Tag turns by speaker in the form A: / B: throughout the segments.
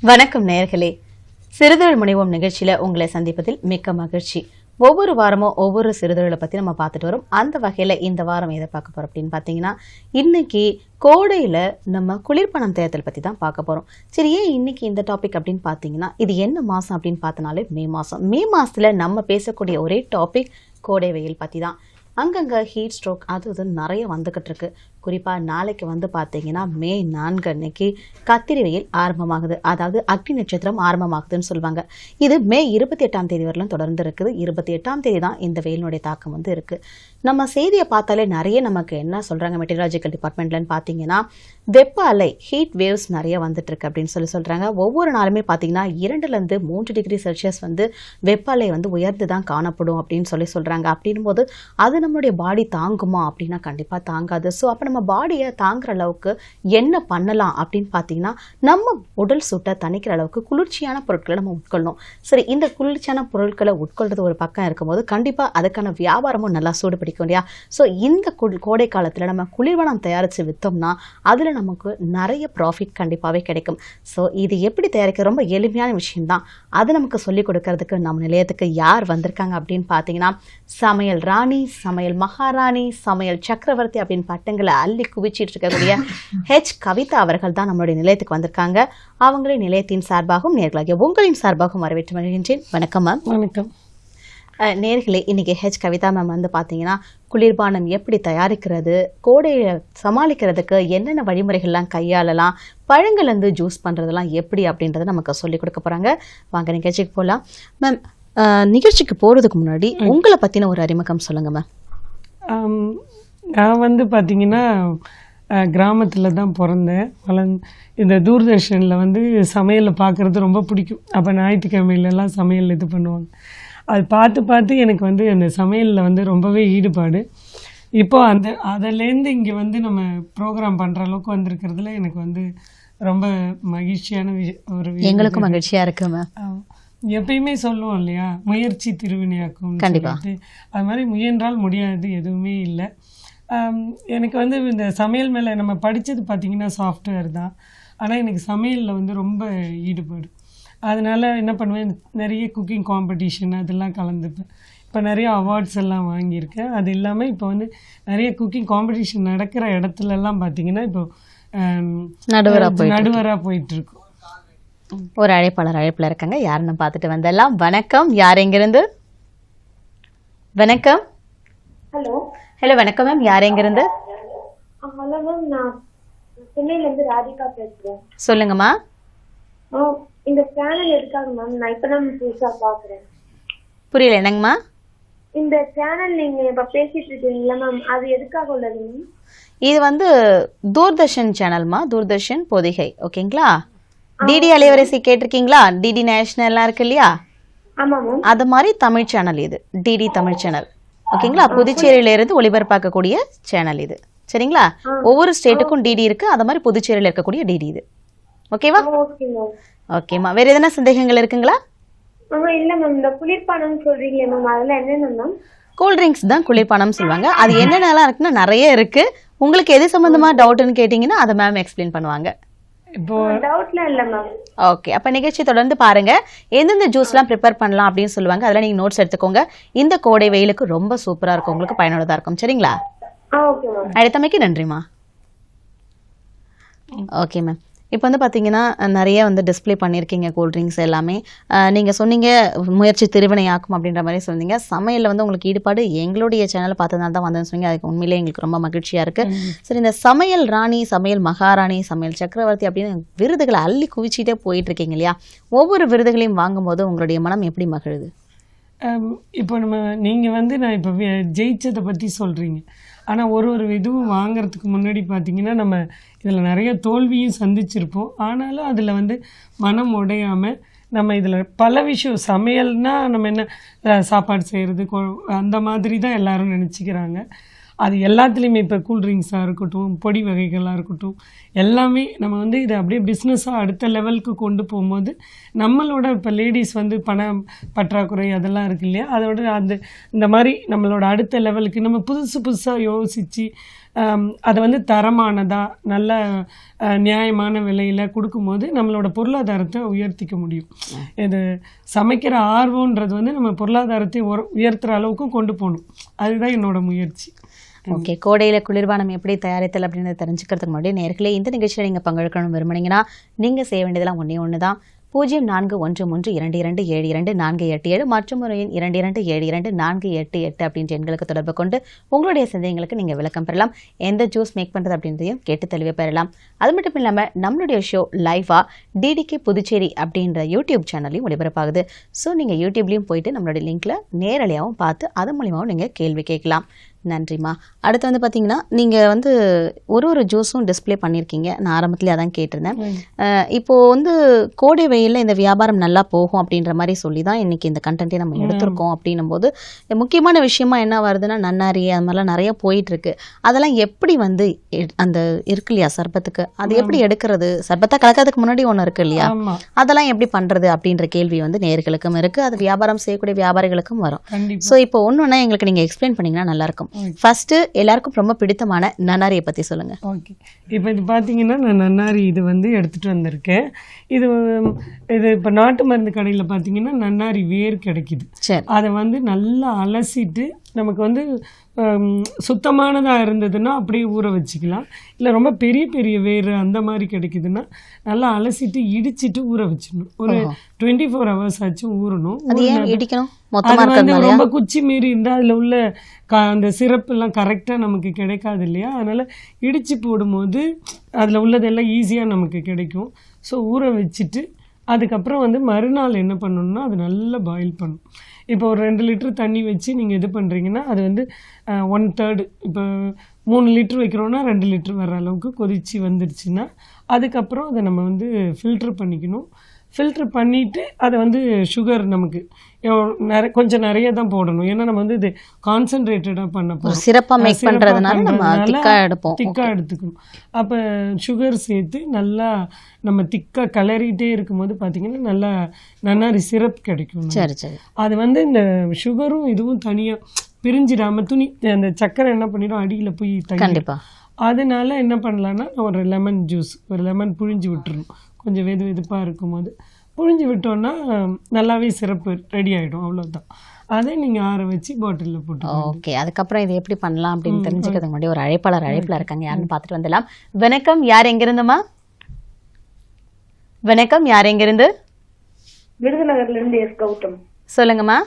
A: வணக்கம் நேயர்களே, சிறுதொழில் முனைவோம் நிகழ்ச்சியில உங்களை சந்திப்பதில் மிக்க மகிழ்ச்சி. ஒவ்வொரு வாரமும் ஒவ்வொரு சிறுதொழிலை பத்தி நம்ம பார்த்துட்டு வரோம். அந்த வகையில இந்த வாரம் எதை பார்க்க போறோம் அப்படின்னு பார்த்தீங்கன்னா, இன்னைக்கு கோடையில நம்ம குளிர்பானம் தயாரித்தல் பத்தி தான் பார்க்க போறோம். சரி, ஏன் இன்னைக்கு இந்த டாபிக் அப்படின்னு பார்த்தீங்கன்னா, இது என்ன மாசம் அப்படின்னு பார்த்தனாலே மே மாசம். மே மாசத்துல நம்ம பேசக்கூடிய ஒரே டாபிக் கோடை வெயில் பத்தி தான். அங்கங்கே ஹீட் ஸ்ட்ரோக் அது இதுன்னு நிறைய வந்துக்கிட்டு இருக்கு. குறிப்பாக நாளைக்கு வந்து பார்த்தீங்கன்னா மே 4 அன்னைக்கு கத்திரி வெயில் ஆரம்பமாகுது. அதாவது அக்னி நட்சத்திரம் ஆரம்பமாகுதுன்னு சொல்லுவாங்க. இது மே 28ஆம் தேதி வரலும் தொடர்ந்து இருக்குது. 28ஆம் தேதி தான் இந்த வெயிலினுடைய தாக்கம் வந்து இருக்குது. நம்ம செய்தியை பார்த்தாலே நிறைய நமக்கு என்ன சொல்கிறாங்க மெட்டீரியாலஜிக்கல் டிபார்ட்மெண்ட்லன்னு பார்த்தீங்கன்னா, வெப்ப அலை ஹீட் வேவ்ஸ் நிறைய வந்துட்டு இருக்கு அப்படின்னு சொல்கிறாங்க. ஒவ்வொரு நாளுமே பார்த்தீங்கன்னா 2லேருந்து 3 டிகிரி செல்சியஸ் வந்து வெப்ப அலை வந்து உயர்ந்து தான் காணப்படும் அப்படின்னு சொல்கிறாங்க. அப்படின் போது அது நம்மளுடைய பாடி தாங்குமா அப்படின்னா கண்டிப்பாக தாங்காது. ஸோ அப்போ நம்ம பாடியை தாங்குற அளவுக்கு என்ன பண்ணலாம் அப்படின்னு பார்த்தீங்கன்னா, நம்ம உடல் சூட்டை தணிக்கிற அளவுக்கு குளிர்ச்சியான பொருட்களை நம்ம உட்கொள்ளணும். சரி, இந்த குளிர்ச்சியான பொருட்களை உட்கொள்றது ஒரு பக்கம் இருக்கும்போது கண்டிப்பாக அதுக்கான வியாபாரமும் நல்லா சூடு பிடிக்கும் இல்லையா? ஸோ இந்த கோடை காலத்தில் நம்ம குளிர்பானம் தயாரித்து விற்றோம்னா அதில் நமக்கு நிறைய ப்ராஃபிட் கண்டிப்பாகவே கிடைக்கும். ஸோ இது எப்படி தயாரிக்க ரொம்ப எளிமையான விஷயம்தான். அது நமக்கு சொல்லிக் கொடுக்கறதுக்கு நம்ம நிலையத்துக்கு யார் வந்திருக்காங்க அப்படின்னு பார்த்தீங்கன்னா, சமையல் ராணி, சமையல் மகாராணி, சமையல் சக்கரவர்த்தி அப்படின்னு பட்டங்களை அள்ளி குவிச்சிட்டு இருக்கக்கூடிய கவிதா அவர்கள் தான் நம்மளுடைய நிலையத்துக்கு வந்திருக்காங்க. அவங்களே நிலையத்தின் சார்பாகவும் நேர்களாகிய உங்களின் சார்பாகவும் வரவேற்று மகிழ்கின்றேன். வணக்கம் மேம்.
B: வணக்கம்
A: நேர்களே, இன்னைக்கு கவிதா மேம் வந்து பார்த்தீங்கன்னா, குளிர்பானம் எப்படி தயாரிக்கிறது, கோடையை சமாளிக்கிறதுக்கு என்னென்ன வழிமுறைகள்லாம் கையாளலாம், பழங்கள் வந்து ஜூஸ் பண்ணுறதெல்லாம் எப்படி அப்படின்றத நமக்கு சொல்லிக் கொடுக்க போகிறாங்க. வாங்க நிகழ்ச்சிக்கு போகலாம். மேம், நிகழ்ச்சிக்கு போகிறதுக்கு முன்னாடி உங்களை பற்றின ஒரு அறிமுகம் சொல்லுங்கள் மேம்.
B: நான் வந்து பார்த்தீங்கன்னா கிராமத்தில் தான் பிறந்தேன். இந்த தூர்தர்ஷனில் வந்து சமையலை பார்க்குறது ரொம்ப பிடிக்கும். அப்போ ஞாயிற்றுக்கிழமையிலலாம் சமையல் இது பண்ணுவாங்க. அது பார்த்து பார்த்து எனக்கு வந்து அந்த சமையலில் வந்து ரொம்பவே ஈடுபாடு. இப்போது அதிலேருந்து இங்கே வந்து நம்ம ப்ரோக்ராம் பண்ணுற அளவுக்கு வந்திருக்கிறதுல எனக்கு வந்து ரொம்ப மகிழ்ச்சியான ஒரு
A: எங்களுக்கும் மகிழ்ச்சியாக இருக்கு மேம்.
B: எப்பயுமே சொல்லுவோம் இல்லையா, முயற்சி திருவினையாக்கும்.
A: கண்டிப்பாக
B: அது மாதிரி முயன்றால் முடியாது எதுவுமே இல்லை. எனக்கு வந்து இந்த சமையல் மேலே நம்ம படித்தது பார்த்திங்கன்னா சாஃப்ட்வேர் தான். ஆனால் எனக்கு சமையலில் வந்து ரொம்ப ஈடுபாடு. அதனால் என்ன பண்ணுவேன், நிறைய குக்கிங் காம்படிஷன் அதெல்லாம் கலந்துப்பேன். இப்போ நிறைய அவார்ட்ஸ் எல்லாம் வாங்கியிருக்கேன். அது இல்லாமல் இப்போ வந்து நிறைய குக்கிங் காம்படிஷன் நடக்கிற இடத்துலலாம் பார்த்திங்கன்னா இப்போ நடுவராக போயிட்டுருக்கோம்.
A: ஒரு அழைப்பில் இருக்காங்க, யாருன்னு பார்த்துட்டு வந்துடலாம். வணக்கம், யார் எங்கிருந்து? வணக்கம்.
C: ஹலோ.
A: ஹலோ, வணக்கம் மேம். யார் எங்கிருந்து?
C: ஹலோ மேம், நான் சென்னையிலேருந்து ராதிகா பேசுகிறேன்.
A: சொல்லுங்கம்மா.
C: இந்த சேனல் எதுக்காக மேம்? நான் இப்போ தான் புதுசாக பார்க்குறேன்.
A: புரியல, என்னங்கம்மா?
C: இந்த சேனல் நீங்கள் இப்போ பேசிட்டு இருக்கீங்களா மேம், அது எதுக்காக உள்ளது மேம்?
A: இது வந்து தூர்தர்ஷன் சேனல்மா, தூர்தர்ஷன் பொதிகை. ஓகேங்களா? டிடி அலைவரிசை கேட்டிருக்கீங்களா? டிடி நேஷனல்லாம் இருக்கு இல்லையா?
C: ஆமாம் மேம்.
A: அது மாதிரி தமிழ் சேனல் இது, டிடி தமிழ் சேனல். ஓகேங்களா? புதுச்சேரியில இருந்து ஒளிபரப்பாக்கக்கூடிய சேனல் இது. சரிங்களா? ஒவ்வொரு ஸ்டேட்டுக்கும் டிடி இருக்கு, அது மாதிரி புதுச்சேரியில் இருக்கக்கூடிய டிடி இது. ஓகேவா? ஓகேம்மா. வேற எதனா சந்தேகங்கள் இருக்குங்களா?
C: இல்ல மேம், இந்த குளிர்பானம் சொல்றீங்களே மேம், அதெல்லாம் என்னென்ன மேம்?
A: கூல் ட்ரிங்க்ஸ் தான் குளிர்பானம் சொல்லுவாங்க. அது என்னென்னலாம் இருக்குன்னா நிறைய இருக்கு. உங்களுக்கு எது சம்பந்தமா டவுட்னு கேட்டீங்கன்னா அதை மேம் எக்ஸ்பிளைன் பண்ணுவாங்க.
C: இப்போ டவுட்லாம் இல்ல மேம்.
A: ஓகே, அப்ப நிகழ்ச்சி தொடர்ந்து பாருங்க. எந்தெந்த ஜூஸ்லாம் ப்ரிப்பேர் பண்ணலாம் அப்படின்னு சொல்லுவாங்க, அதெல்லாம் நீங்க நோட்ஸ் எடுத்துக்கோங்க. இந்த கோடை வெயிலுக்கு ரொம்ப சூப்பரா இருக்கும், உங்களுக்கு பயனுள்ளதா இருக்கும். சரிங்களா?
C: Okay ma'am.
A: அழைத்தமைக்கு நன்றிம்மா. Okay ma'am. இப்போ வந்து பார்த்தீங்கன்னா நிறைய வந்து டிஸ்பிளே பண்ணியிருக்கீங்க கூல்ட்ரிங்க்ஸ் எல்லாமே. நீங்கள் சொன்னீங்க முயற்சி திருவினையாக்கும் அப்படின்ற மாதிரி சொன்னீங்க. சமையலில் வந்து உங்களுக்கு ஈடுபாடு எங்களுடைய சேனலை பார்த்ததுனால தான் வந்தேன்னு சொன்னீங்க. அதுக்கு உண்மையிலே எங்களுக்கு ரொம்ப மகிழ்ச்சியாக இருக்குது. சரி, இந்த சமையல் ராணி, சமையல் மகாராணி, சமையல் சக்கரவர்த்தி அப்படின்னு விருதுகளை அள்ளி குவிச்சிட்டே போயிட்டுருக்கீங்க இல்லையா? ஒவ்வொரு விருதுகளையும் வாங்கும்போது உங்களுடைய மனம் எப்படி மகிழுது?
B: இப்போ நீங்கள் வந்து நான் இப்போ ஜெயிச்சதை பற்றி சொல்கிறீங்க. ஆனால் ஒரு இதுவும் வாங்கிறதுக்கு முன்னாடி பார்த்திங்கன்னா நம்ம இதில் நிறைய தோல்வியும் சந்திச்சிருப்போம். ஆனாலும் அதில் வந்து மனம் உடையாமல் நம்ம இதில் பல விஷயம், சமையல்னால் நம்ம என்ன சாப்பாடு செய்கிறது அந்த மாதிரி தான் எல்லோரும் நினச்சிக்கிறாங்க. அது எல்லாத்துலேயுமே இப்போ கூல்ட்ரிங்க்ஸாக இருக்கட்டும், பொடி வகைகளாக இருக்கட்டும், எல்லாமே நம்ம வந்து இதை அப்படியே பிஸ்னஸாக அடுத்த லெவலுக்கு கொண்டு போகும்போது நம்மளோட இப்போ லேடிஸ் வந்து பணம் பற்றாக்குறை அதெல்லாம் இருக்கு இல்லையா, அதோட இந்த மாதிரி நம்மளோட அடுத்த லெவலுக்கு நம்ம புதுசாக யோசித்து அதை வந்து தரமானதாக நல்ல நியாயமான விலையில் கொடுக்கும்போது நம்மளோட பொருளாதாரத்தை உயர்த்திக்க முடியும். இது சமைக்கிற ஆர்வம்ன்றது வந்து நம்ம பொருளாதாரத்தை உயர்த்துகிற அளவுக்கும் கொண்டு போகணும். அதுதான் என்னோட முயற்சி.
A: ஓகே, கோடையில் குளிர்பானம் எப்படி தயாரித்தல் அப்படின்றத தெரிஞ்சுக்கிறதுக்கு முன்னாடி நேர்களே இந்த நிகழ்ச்சியில் நீங்கள் பங்கெடுக்கணும் விரும்புனீங்கன்னா நீங்கள் செய்ய வேண்டியதெல்லாம் ஒன்று தான். 0413227247 மற்றும் ஒரு எண் 22722488 அப்படின்ற எண்களுக்கு தொடர்பு கொண்டு உங்களுடைய சந்தேகங்களுக்கு நீங்கள் விளக்கம் பெறலாம். எந்த ஜூஸ் மேக் பண்ணுறது அப்படின்றதையும் கேட்டு தெளிவாக பெறலாம். அது மட்டும் இல்லாமல் நம்மளுடைய ஷோ லைவாக டிடிகே புதுச்சேரி அப்படின்ற யூடியூப் சேனல்லையும் ஒளிபரப்பாகுது. ஸோ நீங்கள் யூடியூப்லேயும் போயிட்டு நம்மளுடைய லிங்க்கில் நேரலையாகவும் பார்த்து அது மூலியமாகவும் நீங்கள் கேள்வி கேட்கலாம். நன்றிம்மா. அடுத்து வந்து பார்த்தீங்கன்னா நீங்கள் வந்து ஒரு ஜூஸும் டிஸ்பிளே பண்ணியிருக்கீங்க. நான் ஆரம்பத்துலேயே அதான் கேட்டிருந்தேன். இப்போது வந்து கோடை வெயிலில் இந்த வியாபாரம் நல்லா போகும் அப்படின்ற மாதிரி சொல்லி தான் இன்றைக்கி இந்த கண்டென்ட்டே நம்ம எடுத்திருக்கோம். அப்படின்னும் போது முக்கியமான விஷயமா என்ன வருதுன்னா நன்னாரி அது மாதிரிலாம் நிறைய போயிட்டுருக்கு. அதெல்லாம் எப்படி வந்து அந்த இருக்கு இல்லையா சர்பத்துக்கு, அது எப்படி எடுக்கிறது? சர்பத்தாக கலக்கிறதுக்கு முன்னாடி ஒன்று இருக்கு இல்லையா, அதெல்லாம் எப்படி பண்ணுறது அப்படின்ற கேள்வி வந்து நேர்களுக்கும் இருக்குது. அது வியாபாரம் செய்யக்கூடிய வியாபாரிகளுக்கும் வரும். ஸோ இப்போ ஒன்று எங்களுக்கு நீங்கள் எக்ஸ்பிளைன் பண்ணிங்கன்னா நல்லாயிருக்கும். ஃபர்ஸ்ட் எல்லாருக்கும் ரொம்ப பிடித்தமான நன்னாரியை பற்றி சொல்லுங்க.
B: ஓகே, இப்போ இது பார்த்தீங்கன்னா நான் நன்னாரி இது வந்து எடுத்துகிட்டு வந்திருக்கேன். இது இப்போ நாட்டு மருந்து கடையில் பார்த்தீங்கன்னா நன்னாரி வேர் கிடைக்குது.
A: சரி,
B: அதை வந்து நல்லா அலசிட்டு நமக்கு வந்து சுத்தமானதாக இருந்ததுன்னா அப்படியே ஊற வச்சுக்கலாம். இல்லை ரொம்ப பெரிய பெரிய வேறு அந்த மாதிரி கிடைக்குதுன்னா நல்லா அலசிட்டு இடிச்சிட்டு ஊற வச்சிடணும். ஒரு 24 hours ஆச்சும் ஊறணும்.
A: அது ஏன் இடிக்கணும்?
B: அது வந்து ரொம்ப குச்சி மீறி இருந்தால் அதில் உள்ள அந்த சிறப்புலாம் கரெக்டாக நமக்கு கிடைக்காது இல்லையா, அதனால் இடித்து போடும்போது அதில் உள்ளதெல்லாம் ஈஸியாக நமக்கு கிடைக்கும். ஸோ ஊற வச்சுட்டு அதுக்கப்புறம் வந்து மறுநாள் என்ன பண்ணணும்னா அது நல்லா பாயில் பண்ணணும். இப்போ ஒரு 2 லிட்டர் தண்ணி வச்சு நீங்கள் இது பண்ணுறீங்கன்னா அது வந்து 1/3, இப்போ 3 லிட்டர் வைக்கிறோன்னா 2 லிட்டர் வர அளவுக்கு கொதித்து வந்துடுச்சுன்னா அதுக்கப்புறம் அதை நம்ம வந்து ஃபில்ட்ரு பண்ணிக்கணும். ஃபில்ட்ரு பண்ணிவிட்டு அதை வந்து சுகர் நமக்கு கொஞ்சம் நிறைய தான் போடணும். ஏன்னா நம்ம வந்து இது கான்சன்ட்ரேட்டடாக பண்ண போகிறோம்,
A: சிறப்பாக மேக் பண்ணுறதுனால நம்ம திக்காக
B: எடுத்துக்கணும். அப்போ சுகர் சேர்த்து நல்லா நம்ம திக்காக கிளறிட்டே இருக்கும்போது பார்த்தீங்கன்னா நல்லா நன்னாரி சிரப் கிடைக்கும்.
A: சரி சரி,
B: அது வந்து இந்த சுகரும் இதுவும் தனியாக பிரிஞ்சிடாமல் அந்த சக்கரை என்ன பண்ணிடும் அடியில் போய்
A: கண்டிப்பாக.
B: அதனால என்ன பண்ணலான்னா ஒரு லெமன் ஜூஸ், ஒரு லெமன் புழிஞ்சு விட்டுறணும். கொஞ்சம் வெதுப்பாக இருக்கும்போது புழிஞ்சு விட்டோன்னா நல்லாவே சிறப்பு ரெடி ஆகிடும். அவ்வளோதான். அதை நீங்கள் ஆற வச்சு பாட்டிலில் போட்டு.
A: ஓகே, அதுக்கப்புறம் இதை எப்படி பண்ணலாம் அப்படின்னு தெரிஞ்சுக்கிறதுக்கு முன்னாடி ஒரு அழைப்பில் இருக்காங்க, யாருன்னு பார்த்துட்டு வந்துடலாம். வணக்கம், யார் எங்கிருந்துமா? வணக்கம், யார் எங்கிருந்து?
C: விருதுநகர்லேருந்து எஸ் கௌதம்.
A: சொல்லுங்கம்மா.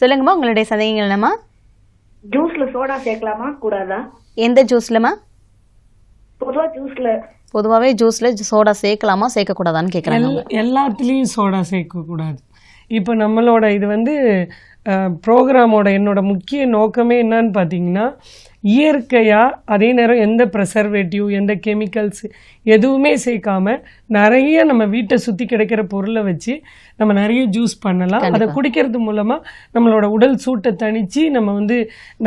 A: சொல்லுங்கம்மா, உங்களுடைய சந்தேகங்கள் என்னம்மா?
C: ஜூஸ்ல சோடா சேர்க்கலாமா கூடாதா?
A: எந்த ஜூஸ்லம்மா?
C: பொதுவாகவே
A: ஜூஸ்ல சோடா சேர்க்கலாமா சேர்க்கக்கூடாதான்னு கேட்குறாங்க.
B: எல்லாத்துலேயும் சோடா சேர்க்கக்கூடாது. இப்போ நம்மளோட இது வந்து ப்ரோக்ராமோட என்னோட முக்கிய நோக்கமே என்னன்னு பார்த்தீங்கன்னா இயற்கையாக அதே நேரம் எந்த ப்ரெசர்வேட்டிவ் எந்த கெமிக்கல்ஸ் எதுவுமே சேர்க்காம நிறைய நம்ம வீட்டை சுற்றி கிடைக்கிற பொருளை வச்சு நம்ம நிறைய ஜூஸ் பண்ணலாம். அதை குடிக்கிறது மூலமாக நம்மளோட உடல் சூட்டை தணித்து நம்ம வந்து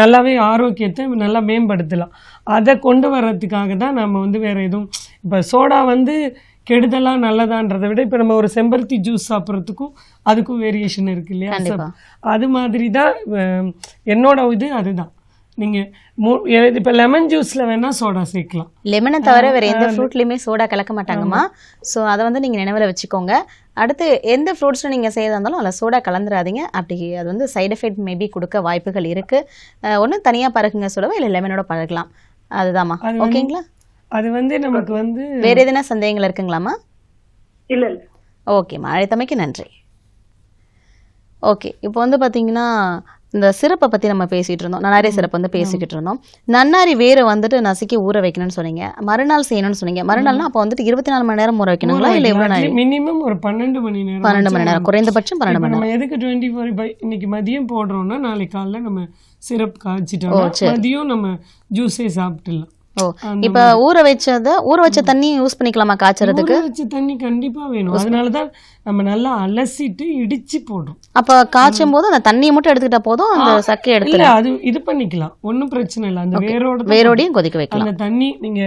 B: நல்லாவே ஆரோக்கியத்தை நல்லா மேம்படுத்தலாம். அதை கொண்டு வர்றதுக்காக தான் நம்ம வந்து வேறு எதுவும் இப்போ சோடா வந்து கெடுதலாக நல்லதான்றதை விட இப்போ நம்ம ஒரு செம்பருத்தி ஜூஸ் சாப்பிட்றதுக்கும் அதுக்கும் வேரியேஷன் இருக்கு இல்லையா, அது மாதிரி தான் என்னோட இது. அதுதான் நீங்கள் இப்போ லெமன் ஜூஸில் வேணால் சோடா சேர்க்கலாம்.
A: லெமனை தவிர வேறு எந்த ஃப்ரூட்லேயுமே சோடா கலக்க மாட்டாங்கம்மா. ஸோ அதை வந்து நீங்கள் நினைவில் வச்சுக்கோங்க. அடுத்து எந்த ஃப்ரூட்ஸில் நீங்கள் செய்யறதா இருந்தாலும் அதில் சோடா கலந்துடாதீங்க. அப்படி அது வந்து சைடு எஃபெக்ட் மேபி கொடுக்க வாய்ப்புகள் இருக்குது. ஒன்று தனியாக பழகுங்க சொல்லவா, இல்லை லெமனோட பழகலாம். அதுதாம்மா. ஓகேங்களா?
B: அது வந்து நமக்கு வந்து
A: வேறு எதுனா சந்தேகங்கள் இருக்குங்களாம்மா?
C: இல்லை.
A: ஓகேம்மா, அழைத்தமைக்கு நன்றி. ஓகே, இப்போ வந்து பார்த்தீங்கன்னா இந்த சிறப்பை பற்றி நம்ம பேசிகிட்டு இருந்தோம். நன்னாரி சிறப்பு வந்து பேசிக்கிட்டு இருந்தோம். நன்னாரி வேரை வந்துட்டு நசுக்கி ஊற வைக்கணும்னு சொன்னீங்க, மறுநாள் செய்யணும்னு சொன்னீங்க. மறுநாள்னா அப்போ வந்துட்டு 24 மணி நேரம் ஊற வைக்கணுங்களா, இல்லை எவ்வளோ நேரம்?
B: மினிமம் ஒரு 12 மணி நேரம்.
A: 12 மணி நேரம், குறைந்தபட்சம் 12 மணி நேரம்.
B: நம்ம எதுக்கு 24 இன்னைக்கு மதியம் போடுறோம்னா நாளைக்கு காலைல நம்ம சிரப் காய்ச்சிட்டோம், மதியம் நம்ம ஜூஸே சாப்பிட்டுலாம்.
A: ஓ இப்ப ஊற வச்ச தண்ணி யூஸ் பண்ணிக்கலாமா காய்ச்சறதுக்கு?
B: ஊற வச்ச தண்ணி கண்டிப்பா வேணும். அதனாலதான் நம்ம நல்லா அலசிட்டு இடிச்சு போடுறோம்.
A: அப்ப காய்ச்சும் போது அந்த தண்ணியை மட்டும் எடுத்துக்கிட்டா போதும், அந்த சக்கையை
B: இல்ல
A: எடுத்துக்கலாம்.
B: அது இது பண்ணிக்கலாம், ஒன்றும் பிரச்சனை இல்லை. அந்த
A: வேரோடையும் கொதிக்க வைக்கலாம்.
B: அந்த தண்ணி நீங்க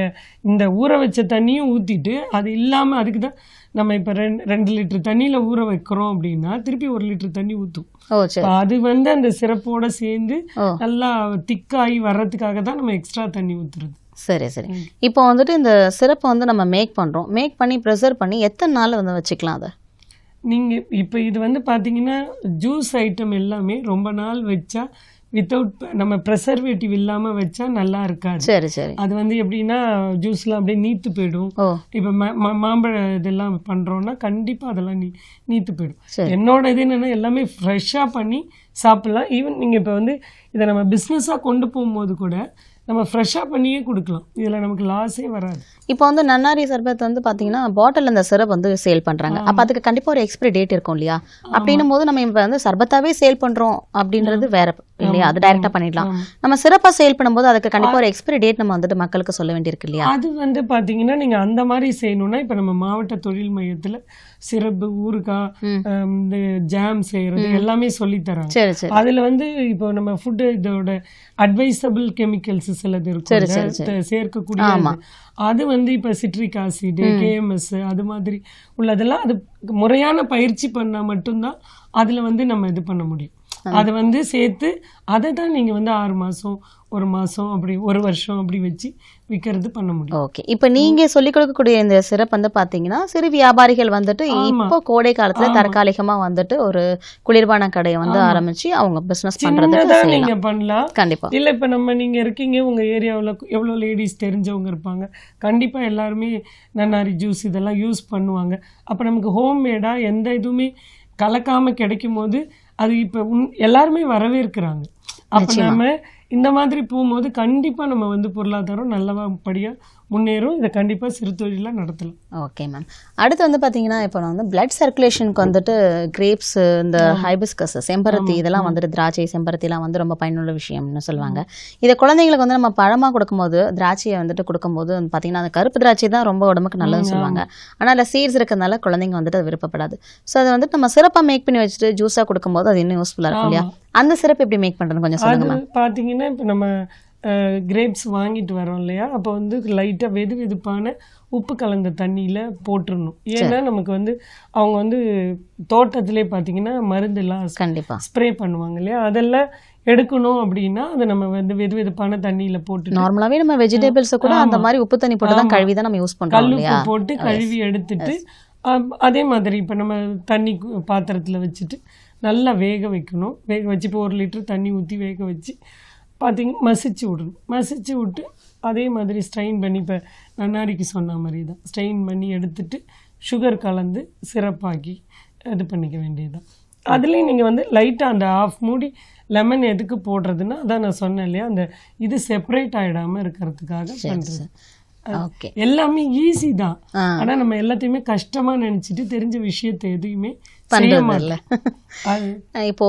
B: இந்த ஊற வச்ச தண்ணியும் ஊத்திட்டு, அது இல்லாம அதுக்கு தான் நம்ம இப்ப 2 லிட்டர் தண்ணியில ஊற வைக்கிறோம் அப்படின்னா திருப்பி 1 லிட்டர் தண்ணி ஊத்தும்.
A: ஓ சரி.
B: அது அந்த சிறப்போட சேர்ந்து நல்லா திக்காகி வர்றதுக்காக தான் நம்ம எக்ஸ்ட்ரா தண்ணி ஊத்துறது.
A: சரி சரி. இப்போ வந்துட்டு இந்த சிரப்பை நம்ம மேக் பண்ணி ப்ரிசர்வ் பண்ணி எத்தனை நாள் வச்சுக்கலாம் அதை?
B: நீங்க இப்ப இது பாத்தீங்கன்னா ஜூஸ் ஐட்டம் எல்லாமே ரொம்ப நாள் வச்சா வித்தவுட் நம்ம ப்ரெசர்வேட்டிவ் இல்லாம வச்சா நல்லா இருக்காது.
A: சரி சரி.
B: அது எப்படின்னா ஜூஸ்லாம் அப்படியே நீத்து போயிடும். இப்ப மாம்பழ இதெல்லாம் பண்றோம்னா கண்டிப்பா அதெல்லாம் நீத்து போயிடும். என்னோட இது என்னன்னா எல்லாமே ஃப்ரெஷ்ஷா பண்ணி சாப்பிடலாம். ஈவன் நீங்க இப்ப இதை நம்ம பிஸ்னஸா கொண்டு போகும்போது கூட நம்ம ஃப்ரெஷ்ஷாக பண்ணியே கொடுக்கலாம். இதில் நமக்கு லாஸே வராது.
A: இப்போ நன்னாரி சர்பத் பார்த்தீங்கன்னா பாட்டில் இந்த சிரப் சேல் பண்ணுறாங்க. அப்போ அதுக்கு கண்டிப்பாக ஒரு எக்ஸ்பிரி டேட் இருக்கும் இல்லையா? அப்படின்னும் போது நம்ம இப்போ சர்பத்தாவே சேல் பண்ணுறோம் அப்படின்றது வேற இல்லையா? அது டைரெக்டாக பண்ணிடலாம். நம்ம சிறப்பாக சேல் பண்ணும்போது அதுக்கு கண்டிப்பாக ஒரு எக்ஸ்பிரி டேட் நம்ம மக்களுக்கு சொல்ல வேண்டியிருக்கு இல்லையா?
B: அது பார்த்தீங்கன்னா நீங்கள் அந்த மாதிரி செய்யணும்னா இப்போ நம்ம மாவட்ட தொழில் மையத்தில் சிரப்பு, ஊறுகாய், இந்த ஜாம் செய்யறது எல்லாமே சொல்லித்தராங்க.
A: சரி சரி.
B: அதில் இப்போ நம்ம ஃபுட்டு இதோட அட்வைசபிள் கெமிக்கல்ஸ் சிலது இருக்கும் சேர்க்கக்கூடிய, அது இப்ப சிட்ரிக் ஆசிட், KMS அது மாதிரி உள்ளதெல்லாம் அது முறையான பயிற்சி பண்ணா மட்டும்தான் அதுல நம்ம இது பண்ண முடியும். அது சேர்த்து அதை தான் நீங்க 6 மாசம் 1 மாசம் அப்படி 1 வருஷம் அப்படி வச்சு விற்கிறது பண்ண முடியும்.
A: ஓகே. இப்போ நீங்க சொல்லிக் கொடுக்கக்கூடிய இந்த சிறப்பு பாத்தீங்கன்னா சிறு வியாபாரிகள் இப்போ கோடை காலத்துல தற்காலிகமா ஒரு குளிர்பான கடையை ஆரம்பிச்சு அவங்க பிசினஸ் பண்றதுக்கு
B: நீங்க பண்ணலாம்.
A: கண்டிப்பா.
B: இல்ல இப்ப நீங்க இருக்கீங்க, உங்க ஏரியாவுல எவ்வளவு லேடிஸ் தெரிஞ்சவங்க இருப்பாங்க, கண்டிப்பா எல்லாருமே நன்னாரி ஜூஸ் இதெல்லாம் யூஸ் பண்ணுவாங்க. அப்ப நமக்கு ஹோம் மேடா எந்த இதுவுமே கலக்காம கிடைக்கும் போது அது இப்ப எல்லாருமே வரவேற்கிறாங்க. அப்ப நம்ம இந்த மாதிரி போகும்போது கண்டிப்பா நம்ம பொருளாதாரம் நல்லபடியா முன்னேறும். இதை கண்டிப்பா சிறு தொழிலா நடத்தலாம்.
A: Okay ma'am. அடுத்து பாத்தீங்கன்னா இப்போ பிளட் சர்க்குலேஷனுக்கு கிரேப்ஸ், இந்த ஹைபிஸ்கஸ், செம்பருத்தி இதெல்லாம் திராட்சை, செம்பருத்தி எல்லாம் ரொம்ப பயனுள்ள விஷயம்னு சொல்லுவாங்க. இதை குழந்தைங்களுக்கு நம்ம பழமா கொடுக்கும்போது திராட்சையை கொடுக்கும்போது பாத்தீங்கன்னா அந்த கருப்பு திராட்சை தான் ரொம்ப உடம்புக்கு நல்லதுன்னு சொல்லுவாங்க. ஆனா அதுல சீட்ஸ் இருக்கிறதுனால குழந்தைங்க அது விருப்பப்படாது. ஸோ அதை நம்ம சிறப்பா மேக் பண்ணி வச்சுட்டு ஜூஸா கொடுக்கும்போது அது இன்னும் யூஸ்ஃபுல்லா இருக்கும் இல்லையா? அந்த சிறப்பு எப்படி மேக் பண்றது கொஞ்சம் சொல்லுங்க.
B: பாத்தீங்கன்னா இப்போ நம்ம கிரேப்ஸ் வாங்கிட்டு வரோம் இல்லையா, அப்போ லைட்டாக வெதுப்பான உப்பு கலந்த தண்ணியில் போட்டுடணும். ஏன்னா நமக்கு அவங்க தோட்டத்திலே பார்த்தீங்கன்னா மருந்தெல்லாம்
A: கண்டிப்பாக
B: ஸ்ப்ரே பண்ணுவாங்க இல்லையா, அதெல்லாம் எடுக்கணும் அப்படின்னா அதை நம்ம வெதுப்பான தண்ணியில் போட்டு,
A: நார்மலாகவே நம்ம வெஜிடபிள்ஸை கூட அந்த மாதிரி உப்பு தண்ணி போட்டு தான் கழுவி தான் நம்ம யூஸ் பண்ணுறோம்.
B: கல்லுப்பு போட்டு கழுவி எடுத்துட்டு அதே மாதிரி இப்போ நம்ம தண்ணி பாத்திரத்தில் வச்சுட்டு நல்லா வேக வைக்கணும். வேக வச்சு இப்போ 1 லிட்டர் தண்ணி ஊற்றி வேக வச்சு மசிச்சு விடணும். மசிச்சு விட்டு அதே மாதிரி ஸ்ட்ரெயின் பண்ணி, இப்போ நன்னாரிக்கு சொன்ன மாதிரி தான் ஸ்ட்ரெயின் பண்ணி எடுத்துட்டு சுகர் கலந்து சிறப்பாக்கி இது பண்ணிக்க வேண்டியதுதான். அதுலேயும் நீங்கள் லைட்டாக அந்த 1/2 மூடி லெமன் எதுக்கு போடுறதுன்னா, அதான் நான் சொன்னேன் இல்லையா, அந்த இது செப்பரேட் ஆகிடாமல் இருக்கிறதுக்காக பண்ணுறது. எல்லாமே ஈஸி தான். ஆனா நம்ம எல்லாத்தையுமே கஷ்டமா நினைச்சிட்டு தெரிஞ்ச விஷயத்தை எதுவுமே பண்றதில்ல.
A: இப்போ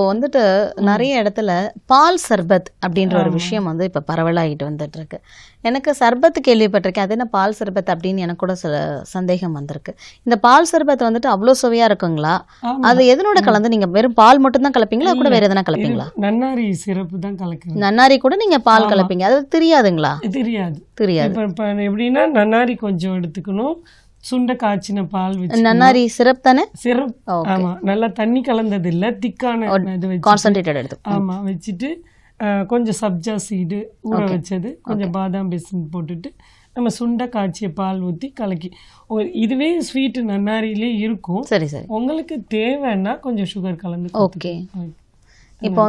A: நிறைய இடத்துல பால் சர்பத் அப்படின்ற ஒரு விஷயம் இப்ப பரவலாகிட்டு வந்துட்டு இருக்கு. எனக்கு சர்பத் கேள்விப்பட்டிருக்கேன், அது என்ன பால் சர்பத் அப்படின்னு எனக்கு கூட சில சந்தேகம் வந்திருக்கு. இந்த பால் சர்பத் அவ்வளவு சுவையா இருக்குங்களா? அது எதனோட கலந்து நீங்க வெறும் பால் மட்டும் தான் கலப்பீங்களா, கூட வேற எதனா கலப்பீங்களா?
B: நன்னாரி சிறப்பு தான் கலக்குறேன்.
A: நன்னாரி கூட நீங்க பால் கலப்பீங்க, அது தெரியாதுங்களா?
B: தெரியாது.
A: இப்ப
B: எப்படின்னா நன்னாரி கொஞ்சம் எடுத்துக்கணும், சுண்ட காய்ச்சின பால் வச்சு,
A: நன்னாரி சிரப் தானே?
B: சிரப். ஆமா, நல்லா தண்ணி கலந்தது இல்ல, திக்கான இது வச்சு
A: கான்சன்ட்ரேட்டட் எடுத்து,
B: ஆமா வச்சுட்டு கொஞ்சம் சப்ஜா சீடு ஊற வச்சது, கொஞ்சம் பாதாம் பிசின் போட்டுட்டு நம்ம சுண்ட காய்ச்சிய பால் ஊற்றி கலக்கி, இதுவே ஸ்வீட் நன்னாரியிலே இருக்கும்.
A: சரி சரி.
B: உங்களுக்கு தேவைன்னா கொஞ்சம் சுகர் கலந்து.
A: ஓகே. இப்போ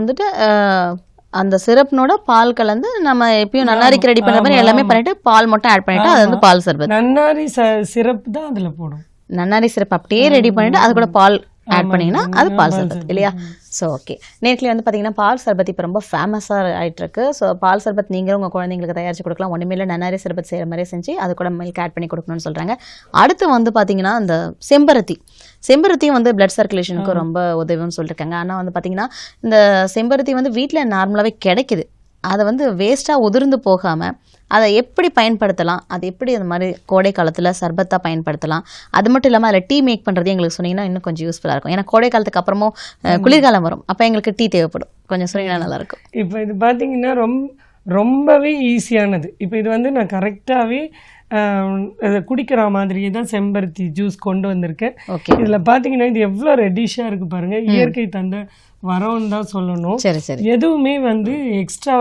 A: அந்த சிரப்னோட பால் கலந்து நம்ம எப்பயும் நன்னாரிக்கு ரெடி பண்ற மாதிரி எல்லாமே பண்ணிட்டு பால் மட்டும் ஆட் பண்ணிட்டு அது பால் சர்பத்.
B: நன்னாரி சிரப் தான் அதுல போடும்.
A: நன்னாரி சிரப் அப்படியே ரெடி பண்ணிட்டு அது கூட பால் ஆட் பண்ணீங்கன்னா அது பால் சர்பத் இல்லையா? So okay. நேர்களை பார்த்தீங்கன்னா பால் சர்பத் இப்போ ரொம்ப ஃபேமஸாக ஆகிட்டு இருக்கு. ஸோ பால் சர்பத் நீங்களும் உங்கள் குழந்தைங்களுக்கு தயாரித்து கொடுக்கலாம். ஒன்றுமே இல்லை, நன்னாரி சர்பத் செய்கிற மாதிரி செஞ்சு அது கூட மில்க் ஆட் பண்ணி கொடுக்கணும்னு சொல்கிறாங்க. அடுத்து பார்த்தீங்கன்னா அந்த செம்பருத்தியும் பிளட் சர்க்குலேஷனுக்கு ரொம்ப உதவின்னு சொல்லியிருக்காங்க. ஆனால் பார்த்தீங்கன்னா இந்த செம்பருத்தி வீட்டில் நார்மலாகவே கிடைக்குது. அதை வந்து வேஸ்ட்டாக உதிர்ந்து போகாமல் அதை எப்படி பயன்படுத்தலாம், அது எப்படி அந்த மாதிரி கோடை காலத்தில் சர்பத்தாக பயன்படுத்தலாம், அது மட்டும் இல்லாமல் அதில் டீ மேக் பண்ணுறது எங்களுக்கு சொன்னீங்கன்னா இன்னும் கொஞ்சம் யூஸ்ஃபுல்லாக இருக்கும். ஏன்னா கோடை காலத்துக்கு அப்புறமும் குளிர்காலம் வரும், அப்போ எங்களுக்கு டீ தேவைப்படும். கொஞ்சம் சொன்னீங்கன்னா நல்லாயிருக்கும்.
B: இப்போ இது பார்த்தீங்கன்னா ரொம்பவே ஈஸியானது. இப்போ இது வந்து நான் கரெக்டாகவே குடிக்கிற மாதிரியே தான் செம்பருத்தி ஜூஸ் கொண்டு வந்திருக்கேன். இதில் பார்த்தீங்கன்னா இது எவ்வளோ ரெட்டிஷாக இருக்குது பாருங்கள். இயற்கை தந்த வரோன்னு தான் சொல்லணும்.
A: சரி சரி.
B: எதுவுமே வந்து எக்ஸ்ட்ரா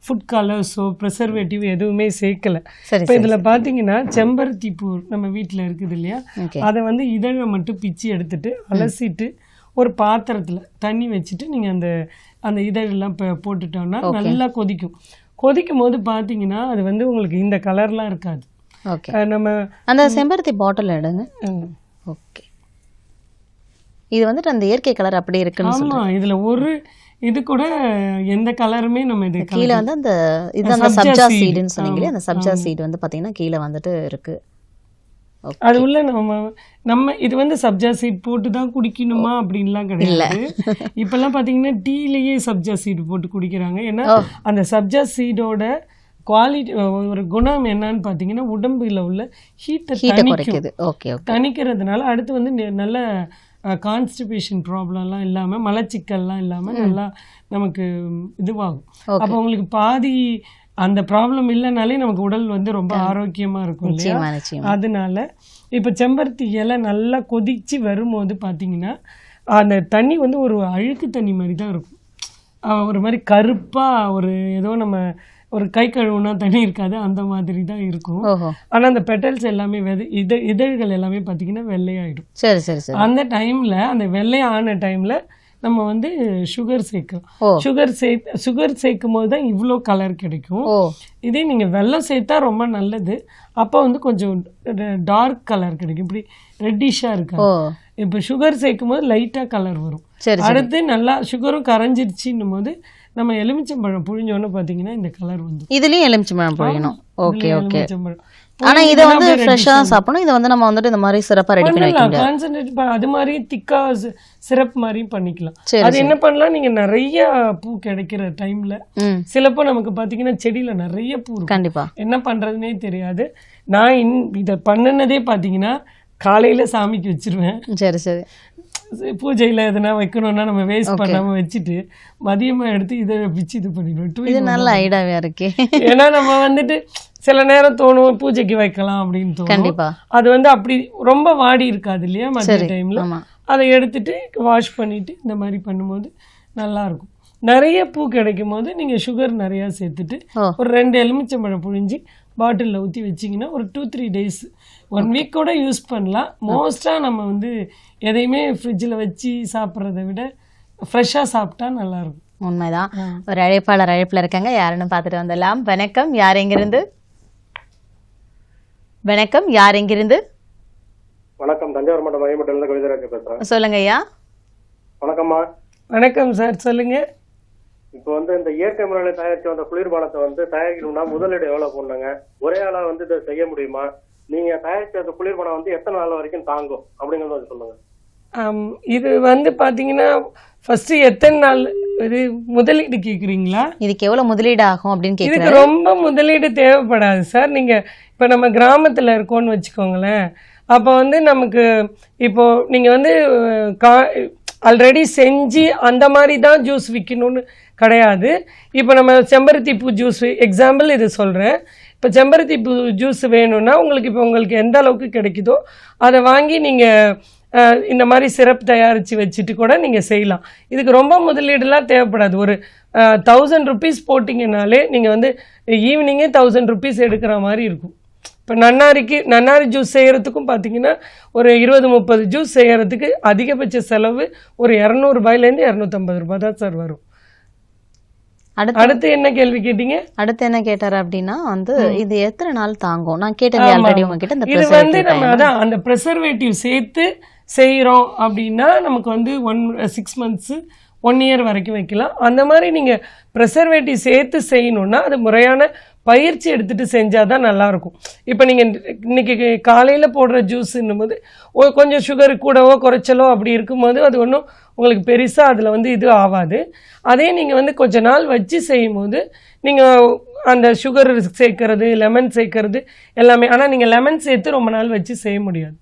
B: ஃபுட் கலர்ஸோ ப்ரிசர்வேட்டிவ் எதுவுமே சேர்க்கலை.
A: சரி.
B: இப்போ இதில் பார்த்தீங்கன்னா செம்பருத்தி பூ நம்ம வீட்டில் இருக்குது இல்லையா, அதை வந்து இதழை மட்டும் பிச்சு எடுத்துட்டு அலசிட்டு ஒரு பாத்திரத்தில் தண்ணி வச்சுட்டு நீங்கள் அந்த இதழெல்லாம் போட்டுட்டோம்னா நல்லா கொதிக்கும் போது பார்த்தீங்கன்னா அது வந்து உங்களுக்கு இந்த கலர்லாம் இருக்காது.
A: ஓகே, நம்ம அந்த செம்பருத்தி பாட்டில் எடுங்க. ஓகே, இது வந்துட்டு அந்த இயற்கை கலர் அப்படியே இருக்குன்னு.
B: ஆமாம், இதில் ஒரு இது கூட எந்த கலருமே நம்ம இது
A: கீழே வந்து அந்த இதுதான் சப்ஜா சீடுன்னு சொன்னீங்களே, அந்த சப்ஜா சீடு வந்து பார்த்தீங்கன்னா கீழே வந்துட்டு இருக்கு.
B: அது உள்ள நம்ம இது வந்து சப்ஜா சீட் போட்டு தான் குடிக்கணுமா அப்படின்லாம் கிடையாது. இப்பெல்லாம் பார்த்தீங்கன்னா டீலேயே சப்ஜா சீடு போட்டு குடிக்கிறாங்க. ஏன்னா அந்த சப்ஜா சீடோட குவாலிட்டி ஒரு குணம் என்னன்னு பார்த்தீங்கன்னா உடம்புல உள்ள ஹீட்டை தணிக்கிறதுனால அடுத்து வந்து நல்ல கான்ஸ்டிபேஷன் ப்ராப்ளம்லாம் இல்லாமல் மலச்சிக்கல்லாம் இல்லாமல் நல்லா நமக்கு இதுவாகும். அப்போ உங்களுக்கு பாதி அந்த ப்ராப்ளம் இல்லைனாலே நமக்கு உடல் வந்து ரொம்ப ஆரோக்கியமாக இருக்கும் இல்லையா. அதனால இப்போ செம்பருத்தி இலை நல்லா கொதிச்சு வரும்போது பார்த்தீங்கன்னா அந்த தண்ணி வந்து ஒரு அழுக்கு தண்ணி மாதிரி தான் இருக்கும். ஒரு மாதிரி கருப்பாக ஏதோ நம்ம ஒரு கை கழுவுனா தண்ணி இருக்காது, அந்த மாதிரி தான் இருக்கும். ஆனால் அந்த பெட்டல்ஸ் எல்லாமே இதழ்கள் எல்லாமே பார்த்தீங்கன்னா வெள்ளையாயிடும்.
A: சரி சரி சரி.
B: அந்த டைமில் அந்த வெள்ளையான டைமில் நம்ம வந்து சுகர் சேர்க்கிறோம். சுகர் சேர்க்கும் போது தான் இவ்வளோ கலர் கிடைக்கும். இதே நீங்கள் வெல்லம் சேர்த்தா ரொம்ப நல்லது. அப்போ வந்து கொஞ்சம் டார்க் கலர் கிடைக்கும், இப்படி ரெட்டிஷாக இருக்காது. இப்போ சுகர் சேர்க்கும் போது லைட்டாக கலர் வரும். அடுத்து நல்லா சுகரும் கரைஞ்சிருச்சுன்னும் போது நம்ம எலுமிச்சம்பழம் புழிஞ்சோன்னு பார்த்தீங்கன்னா இந்த கலர் வந்து
A: இதுலேயும் எலுமிச்சம்பழம் புழியணும். Okay okay. ஆனா இத வந்து ஃப்ரெஷ்ஷா சாப்பிடணும். இத வந்து நம்ம வந்துட்டு இந்த மாதிரி சிறப்பா ரெடி பண்ணி வைக்கலாம்.
B: கான்சென்ட்ரேட் அது மாதிரி திக்கா சிரப் மாதிரி பண்ணிக்கலாம். அது என்ன பண்ணலாம், நீங்க நிறைய பூ கிடைக்கிற டைம்ல சிலப்போ நமக்கு பாத்தீங்கன்னா செடியில நிறைய பூ இருக்கும்.
A: கண்டிப்பா
B: என்ன பண்றதுனே தெரியாது. நான் இத பண்ணுனதே பாத்தீங்கன்னா காலையில சாமிக்கு வச்சிருவேன்.
A: சரி சரி.
B: பூஜையில எதனா வைக்கணும்னா நம்ம வேஸ்ட் பண்ணாம வச்சுட்டு மதியமா எடுத்து இதை பிச்சு இது பண்ணிடுவோம்.
A: இது நல்ல ஐடியாவா இருக்கு.
B: ஏன்னா நம்ம வந்துட்டு சில நேரம் தோணும் பூஜைக்கு வைக்கலாம் அப்படின்னு தோணும்.
A: கண்டிப்பா
B: அது வந்து அப்படி ரொம்ப வாடி இருக்காது இல்லையா மதிய டைம்ல. அதை எடுத்துட்டு வாஷ் பண்ணிட்டு இந்த மாதிரி பண்ணும்போது நல்லா இருக்கும். நிறைய பூ கிடைக்கும் போது நீங்க சுகர் நிறைய சேர்த்துட்டு ஒரு 2 எலுமிச்சம்பழம் புழிஞ்சு பாட்டிலில் ஊற்றி வச்சிங்கன்னா ஒரு 2-3 days 1 week கூட யூஸ் பண்ணலாம். மோஸ்ட்டாக நம்ம வந்து எதையுமே ஃப்ரிட்ஜில் வச்சு சாப்பிட்றத விட ஃப்ரெஷ்ஷாக சாப்பிட்டா நல்லாயிருக்கும்.
A: உண்மைதான். ஒரு அழைப்பாளர் அழைப்பில் இருக்காங்க, யாருன்னு பார்த்துட்டு வந்துடலாம். வணக்கம், யார் எங்கிருந்து? வணக்கம், யார் எங்கிருந்து?
D: வணக்கம், தஞ்சாவூர் மாவட்டம் மையமட்டிலிருந்து கவிதராஜ் பேசுறேன்.
A: சொல்லுங்க ஐயா.
D: வணக்கம்மா.
B: வணக்கம் சார், சொல்லுங்க.
D: இப்போ வந்து இந்த இயற்கை முறையில் தயாரிச்சு வந்த குளிர்பானத்தை வந்து தயாரிக்கணும்னா முதலீடு எவ்வளவு போடணுங்க? ஒரே ஆளா வந்து இதை செய்ய முடியுமா? நீங்க தயாரிச்ச அந்த குளிர்பானம் வந்து எத்தனை நாள் வரைக்கும் தாங்கும் அப்படிங்கறத சொல்லுங்க.
B: இது வந்து பாத்தீங்கன்னா ஃபர்ஸ்ட் எத்தனை நாள் இது முதலீடு கேக்குறீங்களா?
A: இதுக்கு எவ்வளவு முதலீடு ஆகும் அப்படின்னு கேக்குறேன்.
B: இதுக்கு ரொம்ப முதலீடு தேவைப்படாது சார். நீங்க இப்ப நம்ம கிராமத்துல இருக்கோம்னு வச்சுக்கோங்களேன். அப்போ வந்து நமக்கு இப்போ நீங்க வந்து ஆல்ரெடி செஞ்சு அந்த மாதிரி தான் ஜூஸ் விற்கணும்னு கிடையாது. இப்போ நம்ம செம்பருத்தி பூ ஜூஸ் எக்ஸாம்பிள் இது சொல்கிறேன். இப்போ செம்பருத்தி பூ ஜூஸ் வேணும்னா உங்களுக்கு எந்த அளவுக்கு கிடைக்குதோ அதை வாங்கி நீங்கள் இந்த மாதிரி சிரப் தயாரித்து வச்சுட்டு கூட நீங்கள் செய்யலாம். இதுக்கு ரொம்ப முதலீடுலாம் தேவைப்படாது. ஒரு 1000 rupees போட்டிங்கனாலே நீங்கள் வந்து ஈவினிங்கே 1000 rupees எடுக்கிற மாதிரி இருக்கும். இப்போ நன்னாரி ஜூஸ் செய்கிறதுக்கும் பார்த்தீங்கன்னா ஒரு 20-30 ஜூஸ் செய்கிறதுக்கு அதிகபட்ச செலவு ஒரு 200 ரூபாயிலேருந்து 250 ரூபாய் தான் சார் வரும். அடுத்து என்ன கேள்வி கேட்டீங்க?
A: அடுத்து என்ன கேட்டாரு அப்படின்னா வந்து இது எத்தனை நாள் தாங்கும்? நான் கேட்டது ஆல்ரெடி உங்ககிட்ட.
B: இது வந்து நம்ம அதான் அந்த ப்ரிசர்வேட்டிவ் சேர்த்து செய்கிறோம் அப்படின்னா நமக்கு வந்து 6 months 1 year வரைக்கும் வைக்கலாம். அந்த மாதிரி நீங்கள் ப்ரிசர்வேட்டிவ் சேர்த்து செய்யணும்னா அது முறையான பயிற்சி எடுத்துகிட்டு செஞ்சால் தான் நல்லாயிருக்கும். இப்போ நீங்கள் இன்றைக்கி காலையில் போடுற ஜூஸுன்னும் போது கொஞ்சம் சுகர் கூடவோ குறைச்சலோ அப்படி இருக்கும்போது அது ஒன்றும் உங்களுக்கு பெருசாக அதில் வந்து இது ஆகாது. அதே நீங்கள் வந்து கொஞ்ச நாள் வச்சு செய்யும் போது நீங்கள் அந்த சுகர் சேர்க்கறது, லெமன் சேர்க்கறது எல்லாமே, ஆனால் நீங்கள் லெமன் சேர்த்து ரொம்ப நாள் வச்சு செய்ய முடியாது.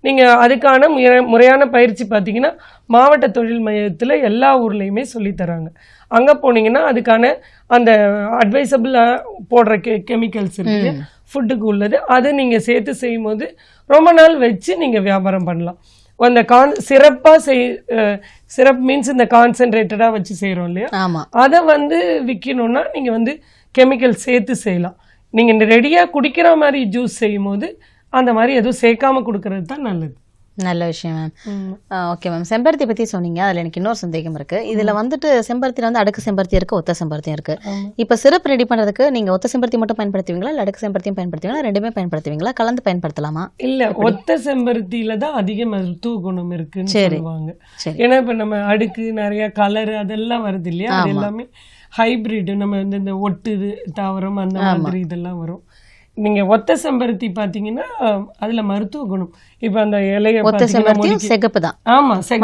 B: நீங்கள் அதுக்கான முறையான பயிற்சி பார்த்தீங்கன்னா மாவட்ட தொழில் மையத்தில் எல்லா ஊர்லேயுமே சொல்லித்தராங்க. அங்கே போனீங்கன்னா அதுக்கான அந்த அட்வைசபிளாக போடுற கெமிக்கல்ஸ் இருக்குது ஃபுட்டுக்கு உள்ளது, அது நீங்கள் சேர்த்து செய்யும் போது ரொம்ப நாள் வச்சு நீங்கள் வியாபாரம் பண்ணலாம். அந்த சிறப்பாக சிறப் மீன்ஸ் இந்த கான்சென்ட்ரேட்டடாக வச்சு செய்கிறோம் இல்லையா, அதை வந்து விற்கணுன்னா நீங்கள் வந்து கெமிக்கல் சேர்த்து செய்யலாம். நீங்கள் இந்த ரெடியாக குடிக்கிற மாதிரி ஜூஸ் செய்யும் போது அந்த மாதிரி எதுவும் சேர்க்காம கொடுக்கறது தான் நல்லது.
A: நல்ல விஷயம் மேம். ஓகே மேம், செம்பருத்தி பற்றி சொன்னீங்க. அதில் எனக்கு இன்னொரு சந்தேகம் இருக்குது. இதில் வந்துட்டு செம்பருத்தியில் வந்து அடுக்கு செம்பருத்தி இருக்குது, ஒத்த செம்பருத்தியும் இருக்குது. இப்போ சிறப்பு ரெடி பண்ணுறதுக்கு நீங்கள் ஒத்த செம்பருத்தி மட்டும் பயன்படுத்துவீங்களா, இல்லை அடுக்கு செம்பருத்தியும் பயன்படுத்துவீங்களா, ரெண்டுமே பயன்படுத்துவீங்களா, கலந்து பயன்படுத்தலாமா?
B: இல்லை, ஒத்த செம்பருத்தியில் தான் அதிக மருத்துவ குணம் இருக்குன்னு சொல்லுவாங்க. ஏன்னா இப்போ நம்ம அடுக்கு நிறைய கலரு அதெல்லாம் வருது இல்லையா, அது எல்லாமே ஹைப்ரிட். நம்ம வந்து இந்த ஒட்டுது தாவரம் அந்த மாதிரி இதெல்லாம் வரும். நீங்க ஒத்த செம்பருத்தி பாத்தீங்கன்னா அதுல மருத்துவ குணம். இப்ப அந்த இலைய
A: சிகப்பு தான்.
B: ஆமா,
A: சரி,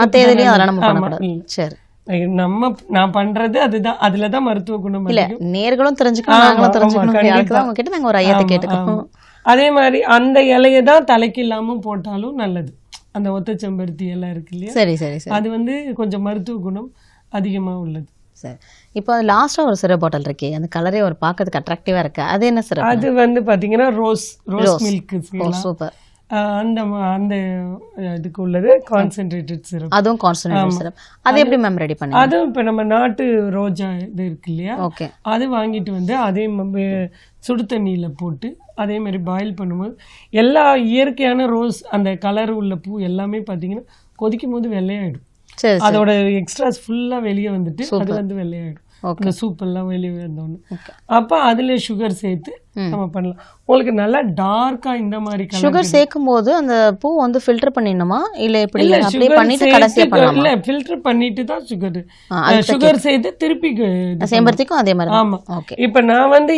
B: நான் பண்றது அதுதான், அதுலதான் மருத்துவ குணம்.
A: இல்ல நேர்களும் தெரிஞ்சுக்கணும், ஒரு ஐயத்தை கேட்டுக்கணும்.
B: அதே மாதிரி அந்த இலையை தான் தலைக்கு இல்லாம போட்டாலும் நல்லது. அந்த ஒத்த செம்பருத்தி இலை இருக்கு இல்லையா,
A: சரி சரி,
B: அது வந்து கொஞ்சம் மருத்துவ குணம் அதிகமா உள்ளது.
A: சரி, இப்போ லாஸ்ட்டாக ஒரு சிரப் பாட்டில் இருக்கே, அந்த கலரே ஒரு பார்க்கறதுக்கு அட்ராக்டிவாக இருக்கு, அது என்ன சிரப்?
B: அது வந்து பார்த்தீங்கன்னா ரோஸ் மில்க்.
A: சூப்பர்.
B: அந்த அந்த இதுக்கு உள்ளது கான்சென்ட்ரேட்டட் சிரப்.
A: அதுவும் கான்சென்ட்ரேட்டட் சிரப். அது எப்படி மேம் ரெடி பண்ணி?
B: அதுவும் இப்போ நம்ம நாட்டு ரோஜா இது இருக்கு இல்லையா,
A: ஓகே, அது
B: வாங்கிட்டு வந்து அதே சுடு தண்ணியில் போட்டு அதே மாதிரி பாயில் பண்ணும்போது எல்லா இயற்கையான ரோஸ் அந்த கலர் உள்ள பூ எல்லாமே பார்த்தீங்கன்னா கொதிக்கும் போது வெள்ளையாயிடும். அதோட எக்ஸ்ட்ராஸ் ஃபுல்லா வெளியே வந்துட்டு அது வந்து வெள்ளையாயிடும். இந்த சூப் எல்லாம் வெளியே வந்தோன்னு அப்ப அதுல சுகர் சேர்த்து நம்ம பண்ணலாம். உங்களுக்கு நல்லா டார்க்கா இந்த மாதிரி
A: சுகர் சேர்க்கும் போது அந்த பூ வந்து ஃபில்டர் பண்ணிடணுமா, இல்ல எப்படி அப்படியே பண்ணிட்டு கடைசியா பண்ணலாமா?
B: இல்ல, ஃபில்டர் பண்ணிட்டு தான் சுகர் சேர்த்து திருப்பி
A: செம்பருத்திக்கும் அதே மாதிரி.
B: ஆமா, ஓகே. இப்ப நான் வந்து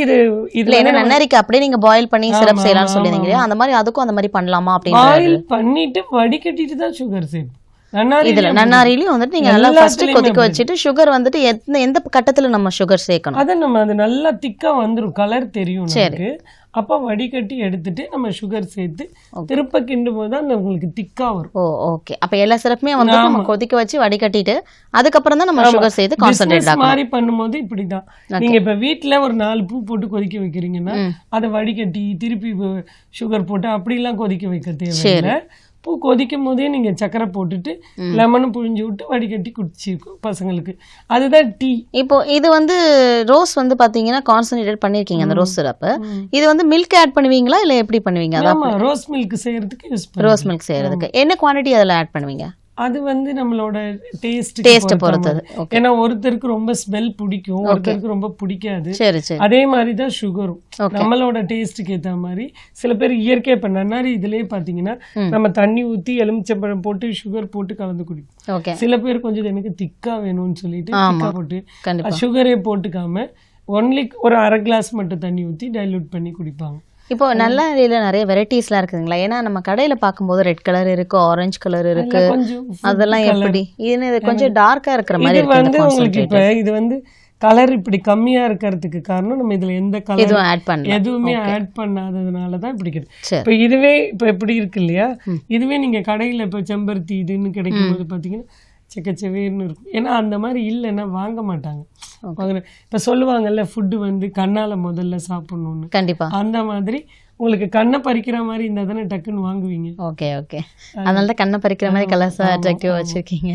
B: இதுல
A: என்ன நன்னரிக்கு அப்படியே நீங்க பாயில் பண்ணி சிரப் செய்யலாம்னு சொல்லிருந்தீங்க, அந்த மாதிரி அதுக்கும் அந்த மாதிரி பண்ணலாமா? அப்படின்னு
B: பாயில் பண்ணிட்டு வடிகட்டிட்டு தான் சுகர் சேர்ப்போம்.
A: இதுல நன்னாரிலையும் வந்துட்டு நீங்க நல்லா ஃபர்ஸ்ட் கொதிக்க வச்சிட்டு சுகர் வந்துட்டு எந்த கட்டத்துல நம்ம சுகர் சேர்க்கணும்?
B: அத நம்ம அது நல்லா திக்கா வந்துரும், கலர் தெரியும் நமக்கு. அப்ப வடிகட்டி எடுத்துட்டு நம்ம சுகர் சேர்த்து திருப்ப கிண்டும் போது தான் உங்களுக்கு திக்கா வரும்.
A: ஓ, ஓகே. அப்ப எல்லா சிரப்புமே வந்து நம்ம கொதிக்க வச்சு வடிகட்டிட்டு அதுக்கப்புறம் தான் நம்ம சுகர் சேர்த்து கான்சென்ட்ரேட் ஆகணும்.
B: மாதிரி பண்ணும்போது இப்படிதான். நீங்க இப்ப வீட்டுல ஒரு 4 பூ போட்டு கொதிக்க வைக்கிறீங்கன்னா அதை வடிகட்டி திருப்பி சுகர் போட்டு அப்படி எல்லாம் கொதிக்க வைக்க தேவையில்லை. பூ கொதிக்கும் போதே நீங்க சக்கரை போட்டுட்டு லெமனும் புழிஞ்சு விட்டு வடிகட்டி குடிச்சு பசங்களுக்கு, அதுதான் டீ.
A: இப்போ இது வந்து ரோஸ் வந்து பாத்தீங்கன்னா கான்சென்ட்ரேட் பண்ணிருக்கீங்க அந்த ரோஸ் சிரப். இது வந்து மில்க் ஆட் பண்ணுவீங்களா இல்ல எப்படி பண்ணுவீங்க?
B: அதான் ரோஸ் மில்க் செய்யறதுக்கு யூஸ் பண்ணுவீங்க.
A: ரோஸ் மில்க் செய்யறதுக்கு என்ன குவாண்டிட்டி அதுல ஆட் பண்ணுவீங்க?
B: அது வந்து நம்மளோட டேஸ்ட் பொறுத்தது. ஏன்னா ஒருத்தருக்கு ரொம்ப ஸ்மெல் பிடிக்கும், ஒருத்தருக்கு ரொம்ப பிடிக்காது. அதே மாதிரிதான் சுகரும் நம்மளோட டேஸ்டுக்கு ஏத்த மாதிரி. சில பேர் இயற்கை இப்ப நன்னாரி இதுலயே பாத்தீங்கன்னா நம்ம தண்ணி ஊத்தி எலுமிச்சம்பழம் போட்டு சுகர் போட்டு கலந்து குடிக்கும். சில பேர் கொஞ்சம் எனக்கு திக்கா வேணும்னு சொல்லிட்டு திக்கா போட்டு சுகரே போட்டுக்காம ஒன்லி ஒரு அரை கிளாஸ் மட்டும் தண்ணி ஊத்தி டைல்யூட் பண்ணி குடிப்பாங்க.
A: இப்போ நல்லாரியில நிறைய வெரைட்டிஸ்லாம் இருக்குதுங்களா? ஏன்னா நம்ம கடையில பார்க்கும்போது ரெட் கலர் இருக்கு, ஆரஞ்சு கலர் இருக்கு, அதெல்லாம் எப்படி? இது கொஞ்சம் டார்க்கா இருக்கிற மாதிரி இருக்கு.
B: வந்து உங்களுக்கு இப்ப இது வந்து கலர் இப்படி கம்மியா இருக்கிறதுக்கு காரணம் நம்ம இதுல எந்த கலர் எதுவுமே ஆட் பண்ணாததுனாலதான் இப்படி கிடைக்கும். இப்ப இதுவே இப்ப எப்படி இருக்கு இல்லையா, இதுவே நீங்க கடையில இப்ப செம்பருத்தி இதுன்னு கிடைக்கும் போது பாத்தீங்கன்னா செக்கச்செவேர்னு இருக்கும். ஏன்னா அந்த மாதிரி இல்லைன்னா வாங்க மாட்டாங்க. இப்ப சொல்லுவாங்கல்ல ஃபுட்டு வந்து கண்ணால முதல்ல சாப்பிடணும்னு,
A: கண்டிப்பா
B: அந்த மாதிரி உங்களுக்கு கண்ணை பறிக்கிற மாதிரி இருந்தா தானே டக்குன்னு வாங்குவீங்க.
A: ஓகே ஓகே, அதனாலதான் கண்ணை பறிக்கிற மாதிரி கலர்ஸா அட்ராக்டிவா வச்சிருக்கீங்க.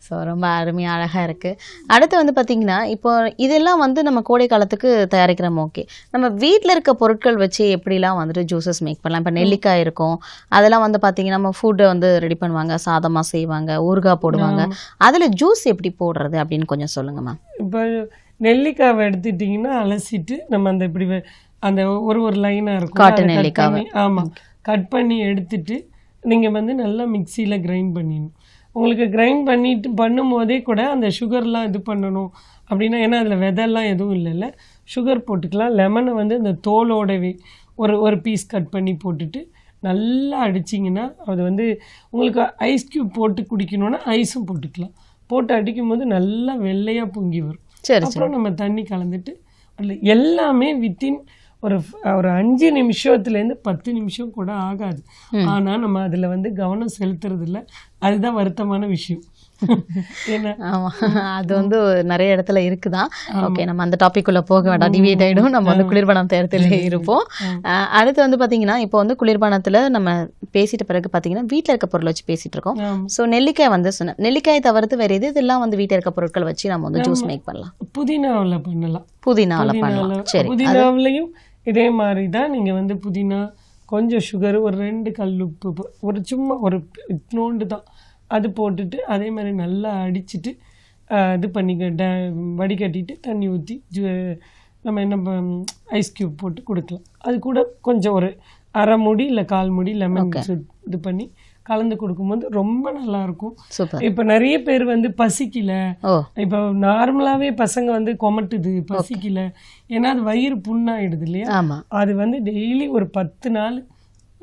A: ஸோ ரொம்ப அருமையாக அழகாக இருக்குது. அடுத்து வந்து பார்த்திங்கன்னா இப்போ இதெல்லாம் வந்து நம்ம கோடை காலத்துக்கு தயாரிக்கிறோம். ஓகே, நம்ம வீட்டில் இருக்க பொருட்கள் வச்சு எப்படிலாம் வந்துட்டு ஜூஸஸ் மேக் பண்ணலாம்? இப்போ நெல்லிக்காய் இருக்கும், அதெல்லாம் வந்து பார்த்திங்கன்னா நம்ம ஃபுட்டை வந்து ரெடி பண்ணுவாங்க, சாதமாக செய்வாங்க, ஊறுகாய் போடுவாங்க. அதில் ஜூஸ் எப்படி போடுறது அப்படின்னு கொஞ்சம் சொல்லுங்கள் மேம்.
B: இப்போ நெல்லிக்காவை எடுத்துட்டிங்கன்னா அலசிட்டு நம்ம அந்த இப்படி அந்த ஒரு லைனாக இருக்கும்
A: காட்டு நெல்லிக்காய்,
B: ஆமாம், கட் பண்ணி எடுத்துட்டு நீங்கள் வந்து நல்லா மிக்சியில் கிரைண்ட் பண்ணிடணும். உங்களுக்கு கிரைண்ட் பண்ணிட்டு பண்ணும்போதே கூட அந்த சுகர்லாம் இது பண்ணணும் அப்படின்னா, ஏன்னா அதில் விதெல்லாம் எதுவும் இல்லைல்ல, சுகர் போட்டுக்கலாம். லெமனை வந்து இந்த தோலோடவே ஒரு பீஸ் கட் பண்ணி போட்டுட்டு நல்லா அடிச்சிங்கன்னா அது வந்து உங்களுக்கு ஐஸ் க்யூப் போட்டு குடிக்கணுன்னா ஐஸும் போட்டுக்கலாம். போட்டு அடிக்கும்போது நல்லா வெள்ளையாக பொங்கி வரும்.
A: சரி
B: அப்புறம் நம்ம தண்ணி கலந்துட்டு அதில் எல்லாமே வித்தின் ஒரு 5 நிமிஷத்துலேருந்து 10 நிமிஷம் கூட ஆகாது. ஆனால் நம்ம அதில் வந்து கவனம் செலுத்துறது இல்லை. அதுதான் வருத்தமான விஷயம். ஏன்னா
A: ஆமாம், அது வந்து நிறைய இடத்துல இருக்குதான். ஓகே, நம்ம அந்த டாபிக் உள்ள போக வேண்டாம், டிவியேட் ஆகிடும். நம்ம வந்து குளிர்பானம் தயாரித்துல இருப்போம். அடுத்து வந்து பார்த்தீங்கன்னா இப்போ வந்து குளிர்பானத்தில் நம்ம பேசிட்ட பிறகு பார்த்தீங்கன்னா வீட்டில் இருக்க பொருளை வச்சு பேசிட்டு இருக்கோம். ஸோ நெல்லிக்காய் வந்து சொன்னேன், நெல்லிக்காய் தவிர்த்து வேறு இதெல்லாம் வந்து வீட்டில் இருக்க பொருட்கள் வச்சு நம்ம வந்து ஜூஸ் மேக் பண்ணலாம்.
B: புதினாவில் பண்ணலாம்.
A: புதினாவில் பண்ணலாம். சரி,
B: புதினாவிலையும் இதே மாதிரி தான். நீங்கள் வந்து புதினா கொஞ்சம் சுகர், ஒரு 2 கல் உப்பு, ஒரு சும்மா ஒரு நோண்டு தான் அது போட்டுட்டு அதே மாதிரி நல்லா அடிச்சுட்டு இது பண்ணிக்க வடிகட்டிட்டு தண்ணி ஊற்றி நம்ம என்ன ஐஸ் க்யூப் போட்டு கொடுக்கலாம். அது கூட கொஞ்சம் ஒரு 1/2 மூடி இல்லை 1/4 மூடி லெமன் இது பண்ணி கலந்து கொடுக்கும்போது ரொம்ப நல்லா இருக்கும். இப்போ நிறைய பேர் வந்து பசிக்கல, இப்போ நார்மலாகவே பசங்க வந்து கொமட்டுது, பசிக்கல, ஏன்னா அது வயிறு புண்ணாயிடுது இல்லையா. அது வந்து டெய்லி ஒரு 10 நாள்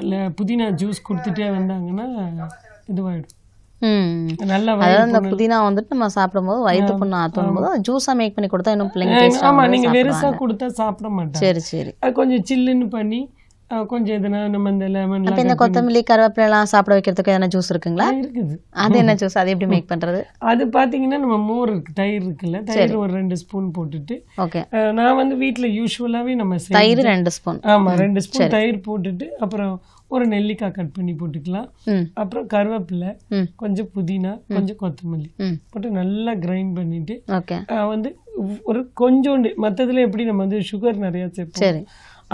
B: இல்லை புதினா ஜூஸ் கொடுத்துட்டே வந்தாங்கன்னா இதுவாயிடும்.
A: நல்லா அந்த புதினா வந்துட்டு நம்ம சாப்பிடும்போது வயிற்று புண்ணு ஆற்றும் போது ஜூஸா மேக் பண்ணி கொடுத்தா இன்னும் பிள்ளைங்க
B: ஆமா நீங்க வெறுசா கொடுத்தா சாப்பிட மாட்டாங்க.
A: சரி சரி,
B: அது கொஞ்சம் சில்லுன்னு பண்ணி கொஞ்சம் எதுனா நம்ம இந்த லெமன்
A: அப்ப இந்த கொத்தமல்லி கருவேப்பிலை எல்லாம் சாப்பிட வைக்கிறதுக்கு எதனா ஜூஸ் இருக்குங்களா?
B: இருக்குது.
A: அது என்ன ஜூஸ், அது எப்படி மேக் பண்றது?
B: அது பாத்தீங்கன்னா நம்ம மோர் இருக்கு, தயிர் இருக்குல்ல, தயிர் ஒரு 2 ஸ்பூன் போட்டுட்டு.
A: ஓகே,
B: நான் வந்து வீட்ல யூசுவலாவே நம்ம
A: தயிர் 2 ஸ்பூன்.
B: ஆமா 2 ஸ்பூன் தயிர் போட்டுட்டு அப்புறம் ஒரு நெல்லிக்காய் கட் பண்ணி போட்டுக்கலாம். அப்புறம் கருவேப்பிலை, கொஞ்சம் புதினா, கொஞ்சம் கொத்தமல்லி போட்டு நல்லா கிரைண்ட் பண்ணிட்டு வந்து ஒரு கொஞ்சோண்டு, மற்றதுல எப்படி நம்ம வந்து சுகர் நிறைய சேர்ப்போம்,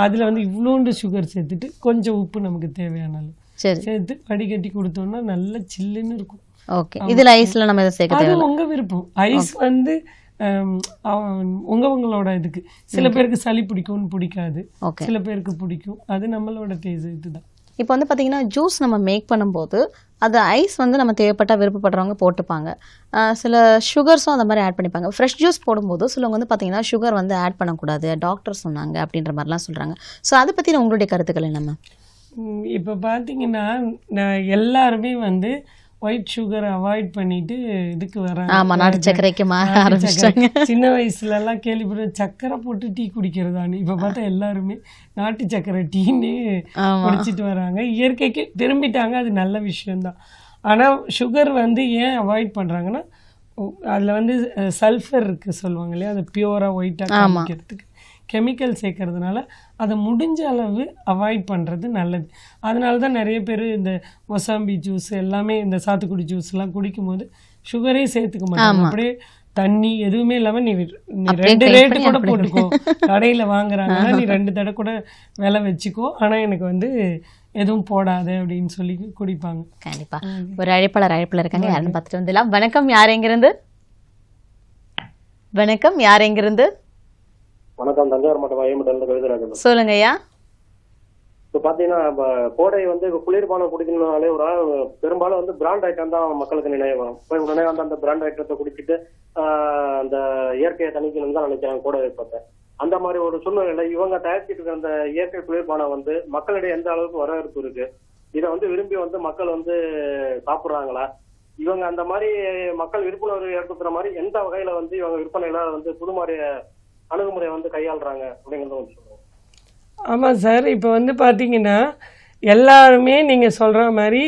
B: அதுல வந்து இவ்வளோண்டு சுகர் சேர்த்துட்டு கொஞ்சம் உப்பு நமக்கு தேவையான சேர்த்து வடிகட்டி கொடுத்தோம்னா நல்லா சில்லுன்னு இருக்கும்.
A: ஓகே, இதுல ஐஸ்ல நம்ம இதை சேர்க்க
B: அது உங்க விருப்பம். ஐஸ் வந்து உங்களோட இதுக்கு, சில பேருக்கு சளி பிடிக்கும்னு பிடிக்காது, சில பேருக்கு பிடிக்கும், அது நம்மளோட டேஸ்ட் தான்.
A: இப்போ வந்து பார்த்தீங்கன்னா ஜூஸ் நம்ம மேக் பண்ணும்போது அது ஐஸ் வந்து நம்ம தேவைப்பட்டால் விருப்பப்படுறவங்க போட்டுப்பாங்க, சில சுகர்ஸும் அந்த மாதிரி ஆட் பண்ணிப்பாங்க. ஃப்ரெஷ் ஜூஸ் போடும்போது சிலவங்க வந்து பார்த்தீங்கன்னா சுகர் வந்து ஆட் பண்ணக்கூடாது, டாக்டர் சொன்னாங்க அப்படின்ற மாதிரிலாம் சொல்கிறாங்க. ஸோ அதை பற்றி உங்களுடைய கருத்துக்கள் என்னம்மா?
B: இப்போ பார்த்தீங்கன்னா எல்லாருமே வந்து ஒயிட் சுகர் அவாய்ட் பண்ணிட்டு இதுக்கு வராங்க.
A: ஆமாம், நாட்டு சர்க்கரைக்கு மாற ஆரம்பிச்சிட்டாங்க.
B: சின்ன வயசுலலாம் கேள்விப்பட்ட சர்க்கரை போட்டு டீ குடிக்கிறதான்னு, இப்போ பார்த்தா எல்லாருமே நாட்டு சர்க்கரை டீன்னு குடிச்சிட்டு வராங்க. இயற்கைக்கு திரும்பிட்டாங்க, அது நல்ல விஷயம்தான். ஆனால் சுகர் வந்து ஏன் அவாய்ட் பண்ணுறாங்கன்னா அதில் வந்து சல்ஃபர் இருக்குது சொல்லுவாங்க இல்லையா, அது பியூராக ஒயிட்டாக காமிக்கிறதுக்கு கெமிக்கல் சேர்க்கறதுனால அதை முடிஞ்ச அளவு அவாய்ட் பண்ணுறது நல்லது. அதனால தான் நிறைய பேர் இந்த மொசாம்பி ஜூஸ் எல்லாமே, இந்த சாத்துக்குடி ஜூஸ்லாம் குடிக்கும்போது சுகரே சேர்த்துக்க மாட்டாங்க. அப்படியே தண்ணி எதுவுமே இல்லாமல் நீ 2 ரேட்டு கூட போட்டுக்கோ, கடையில் வாங்குறாங்கன்னா நீ 2 தடவை கூட விலை வச்சுக்கோ, ஆனால் எனக்கு வந்து எதுவும் போடாது அப்படின்னு சொல்லி குடிப்பாங்க.
A: கண்டிப்பா. ஒரு அழைப்பாளர் இருக்காங்க, யாருன்னு பார்த்துட்டு வந்துடலாம். வணக்கம், யார் எங்கிருந்து? வணக்கம், யார் எங்கிருந்து?
D: வணக்கம், தஞ்சாவூர் மாவட்டம் ஐயம்பட்டியிலிருந்து கவிதராஜன்.
A: சொல்லுங்க ஐயா.
D: இப்போ பார்த்தீங்கன்னா கோடை வந்து குளிர்பானம் குடிக்கணும்னாலே பெரும்பாலும் வந்து பிராண்ட் ஐட்டம் தான் மக்களுக்கு நினைவு வரும். இப்போ உடனே வந்து அந்த பிராண்ட் ஐட்டத்தை குடிச்சிட்டு அந்த இயற்கையை தணிக்கணும்னு தான் நினைக்கிறாங்க கோடை வெப்பத்தை. அந்த மாதிரி ஒரு சூழ்நிலையில இவங்க தயாரிச்சிட்டு இருக்கிற அந்த இயற்கை குளிர்பானம் வந்து மக்களிடையே எந்த அளவுக்கு வரவேற்பு இருக்கு, இதை வந்து விரும்பி வந்து மக்கள் வந்து சாப்பிட்றாங்களா, இவங்க அந்த மாதிரி மக்கள் விழிப்புணர்வு ஏற்படுத்துற மாதிரி எந்த வகையில வந்து இவங்க விற்பனையில வந்து புதுமாறிய அணுகுமுறை வந்து கையாளுறாங்க அப்படிங்கிறத வந்து சொல்லுவோம்.
B: ஆமாம் சார், இப்போ வந்து பார்த்தீங்கன்னா எல்லாருமே நீங்கள் சொல்கிற மாதிரி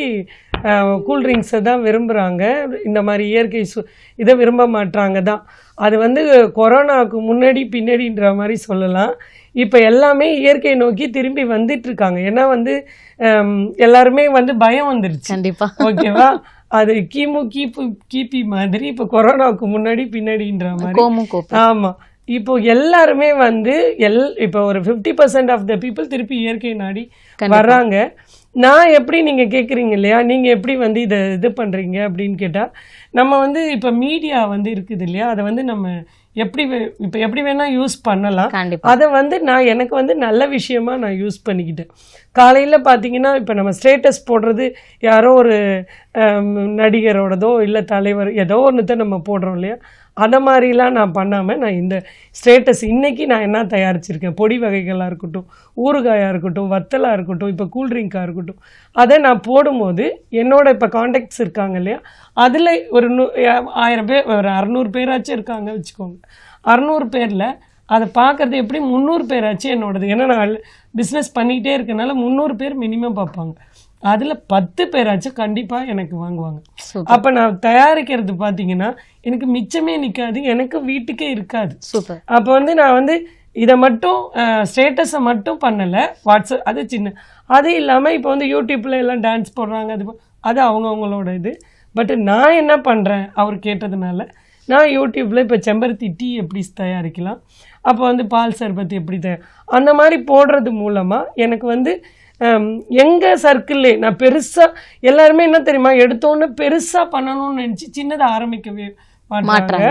B: கூல்ட்ரிங்க்ஸை தான் விரும்புகிறாங்க, இந்த மாதிரி இயற்கை இதை விரும்ப மாட்டாங்க தான். அது வந்து கொரோனாவுக்கு முன்னாடி பின்னாடின்ற மாதிரி சொல்லலாம். இப்போ எல்லாமே இயற்கை நோக்கி திரும்பி வந்துட்டுருக்காங்க. ஏன்னா வந்து எல்லாருமே வந்து பயம் வந்துருச்சு.
A: கண்டிப்பாக.
B: ஓகேவா, அது கிபி மாதிரி இப்போ கொரோனாவுக்கு முன்னாடி பின்னாடின்ற மாதிரி. ஆமாம், இப்போ எல்லாருமே வந்து இப்போ ஒரு 50% ஆஃப் த பீப்புள் திருப்பி இயற்கை நாடி வர்றாங்க. நான் எப்படி, நீங்கள் கேட்குறீங்க இல்லையா, நீங்கள் எப்படி வந்து இதை இது பண்ணுறீங்க அப்படின்னு கேட்டால், நம்ம வந்து இப்போ மீடியா வந்து இருக்குது இல்லையா, அதை வந்து நம்ம எப்படி வேணால் யூஸ் பண்ணலாம். அதை வந்து எனக்கு வந்து நல்ல விஷயமா நான் யூஸ் பண்ணிக்கிட்டேன். காலையில் பார்த்தீங்கன்னா இப்போ நம்ம ஸ்டேட்டஸ் போடுறது யாரோ ஒரு நடிகரோடதோ இல்லை தலைவர் ஏதோ ஒன்றுத்த நம்ம போடுறோம் இல்லையா, அந்த மாதிரிலாம் நான் பண்ணாமல் நான் இந்த ஸ்டேட்டஸ் இன்றைக்கி நான் என்ன தயாரிச்சிருக்கேன், பொடி வகைகளாக இருக்கட்டும், ஊறுகாயாக இருக்கட்டும், வத்தலாக இருக்கட்டும், இப்போ கூல்ட்ரிங்காக இருக்கட்டும், அதை நான் போடும்போது என்னோட இப்போ கான்டாக்ட்ஸ் இருக்காங்க இல்லையா, அதில் ஒரு 1000 பேர், ஒரு 600 பேராச்சும் இருக்காங்க வச்சுக்கோங்க. 600 பேரில் அதை பார்க்குறது எப்படி 300 பேராச்சும் என்னோடது. ஏன்னா நான் பிஸ்னஸ் பண்ணிகிட்டே இருக்கனால 300 பேர் மினிமம் பார்ப்பாங்க. அதில் 10 பேராச்சும் கண்டிப்பாக எனக்கு வாங்குவாங்க. அப்போ நான் தயாரிக்கிறது பார்த்தீங்கன்னா எனக்கு மிச்சமே நிற்காது, எனக்கு வீட்டுக்கே இருக்காது.
A: சூப்பர்.
B: அப்போ வந்து நான் வந்து இதை மட்டும் ஸ்டேட்டஸை மட்டும் பண்ணலை, வாட்ஸ்அப் அது சின்ன, அது இல்லாமல் இப்போ வந்து யூடியூப்பில் எல்லாம் டான்ஸ் போடுறாங்க, அது அவங்கவுங்களோட இது. பட் நான் என்ன பண்ணுறேன், அவர் கேட்டதுனால நான் யூடியூப்பில் இப்போ செம்பருத்தி டீ எப்படி தயாரிக்கலாம், அப்போ வந்து பால் சர்பத்து எப்படி அந்த மாதிரி போடுறது மூலமாக எனக்கு வந்து எங்கள் சர்க்கிள்லே நான் பெருசாக எல்லாருமே என்ன தெரியுமா, எடுத்தோன்னே பெருசாக பண்ணணும்னு நினச்சி சின்னதாக ஆரம்பிக்கவே மாட்டாங்க.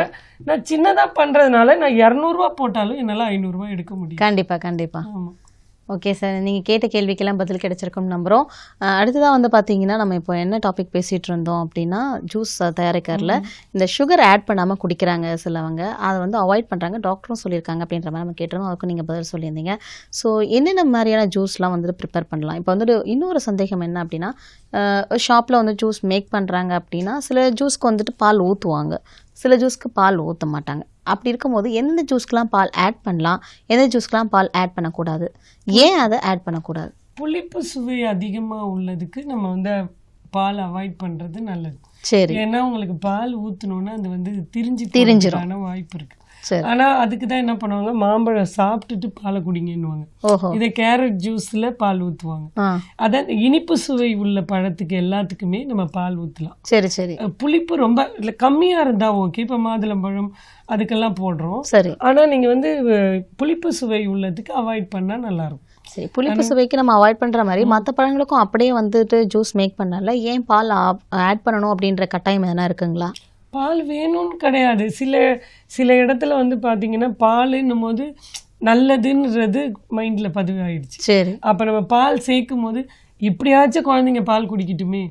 B: நான் சின்னதாக பண்ணுறதுனால நான் 200 போட்டாலும் என்னால் 500 எடுக்க முடியும்.
A: கண்டிப்பாக. ஆமாம். ஓகே சார், நீங்கள் கேட்ட கேள்விக்கெல்லாம் பதில் கிடைச்சிருக்கும்னு நம்புகிறோம். அடுத்ததாக வந்து பார்த்தீங்கன்னா நம்ம இப்போ என்ன டாபிக் பேசிகிட்டு இருந்தோம் அப்படின்னா, ஜூஸ் தயாரிக்கிறதுல இந்த சுகர் ஆட் பண்ணாமல் குடிக்கிறாங்க சிலவங்க, அதை வந்து அவாய்ட் பண்ணுறாங்க, டாக்டரும் சொல்லியிருக்காங்க அப்படின்ற மாதிரி நம்ம கேட்டிருந்தோம். அதுக்கும் நீங்கள் பதில் சொல்லியிருந்தீங்க. ஸோ என்னென்ன மாதிரியான ஜூஸ்லாம் வந்துட்டு ப்ரிப்பேர் பண்ணலாம்? இப்போ வந்துட்டு இன்னொரு சந்தேகம் என்ன அப்படின்னா, ஷாப்பில் வந்து ஜூஸ் மேக் பண்ணுறாங்க அப்படின்னா சில ஜூஸ்க்கு வந்துட்டு பால் ஊற்றுவாங்க, சில ஜூஸ்க்கு பால் ஊற்ற மாட்டாங்க. அப்படி இருக்கும்போது எந்த ஜூஸ்க்கெலாம் பால் ஆட் பண்ணலாம், எந்த ஜூஸ்க்கெலாம் பால் ஆட் பண்ணக்கூடாது, ஏன் அதை ஆட் பண்ணக்கூடாது?
B: புளிப்பு சுவை அதிகமாக உள்ளதுக்கு நம்ம வந்து பால் அவாய்ட் பண்ணுறது நல்லது.
A: சரி.
B: ஏன்னா உங்களுக்கு பால் ஊற்றணுன்னா அது வந்து திரிஞ்சிடும் வாய்ப்பு இருக்குது. ஆனால் அதுக்கு தான் என்ன பண்ணுவாங்க, மாம்பழம் சாப்பிட்டுட்டு பாலை குடிங்கன்னுவாங்க. இதை கேரட் ஜூஸில் பால் ஊற்றுவாங்க. அதான் இனிப்பு சுவை உள்ள பழத்துக்கு எல்லாத்துக்குமே நம்ம பால் ஊற்றலாம்.
A: சரி சரி.
B: புளிப்பு ரொம்ப இல்லை கம்மியாக இருந்தால் ஓகே, இப்போ மாதுளம்பழம் அதுக்கெல்லாம் போடுறோம்.
A: சரி.
B: ஆனால் நீங்கள் வந்து புளிப்பு சுவை உள்ளதுக்கு அவாய்ட் பண்ணால் நல்லாயிருக்கும்.
A: சரி, புளிப்பு சுவைக்கு நம்ம அவாய்ட் பண்ணுற மாதிரி மற்ற பழங்களுக்கும் அப்படியே வந்துட்டு ஜூஸ் மேக் பண்ணல, ஏன் பால் ஆட் பண்ணணும் அப்படின்ற கட்டாயம் எதனா இருக்குங்களா?
B: பால் வேணும்னு கிடையாது. சில இடத்துல வந்து பார்த்தீங்கன்னா பாலுன்னும் போது நல்லதுன்றது மைண்டில் பதிவாயிடுச்சு.
A: சரி.
B: அப்போ நம்ம பால் சேர்க்கும் போது இப்படியாச்சும் குழந்தைங்க பால் குடிக்கட்டுமே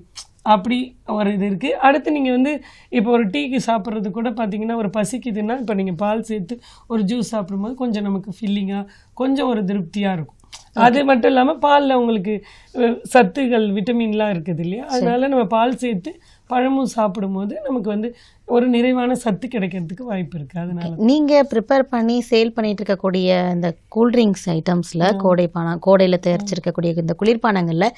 B: அப்படி ஒரு இது இருக்குது. அடுத்து நீங்கள் வந்து இப்போ ஒரு டீக்கு சாப்பிட்றது கூட பார்த்தீங்கன்னா ஒரு பசிக்குதுன்னா இப்போ நீங்கள் பால் சேர்த்து ஒரு ஜூஸ் சாப்பிடும்போது கொஞ்சம் நமக்கு ஃபில்லிங்காக கொஞ்சம் ஒரு திருப்தியாக இருக்கும். அது மட்டும் இல்லாமல் பாலில் உங்களுக்கு சத்துகள் விட்டமின்லாம் இருக்குது இல்லையா, அதனால நம்ம பால் சேர்த்து பழமும் சாப்பிடும்போது நமக்கு வந்து ஒரு நிறைவான சத்து கிடைக்கிறதுக்கு வாய்ப்பு இருக்குது. அதனால
A: நீங்கள் ப்ரிப்பேர் பண்ணி சேல் பண்ணிட்டு இருக்கக்கூடிய இந்த கூல்ட்ரிங்க்ஸ் ஐட்டம்ஸில் கோடையில் தயாரிச்சிருக்கக்கூடிய இந்த குளிர்பானங்களில்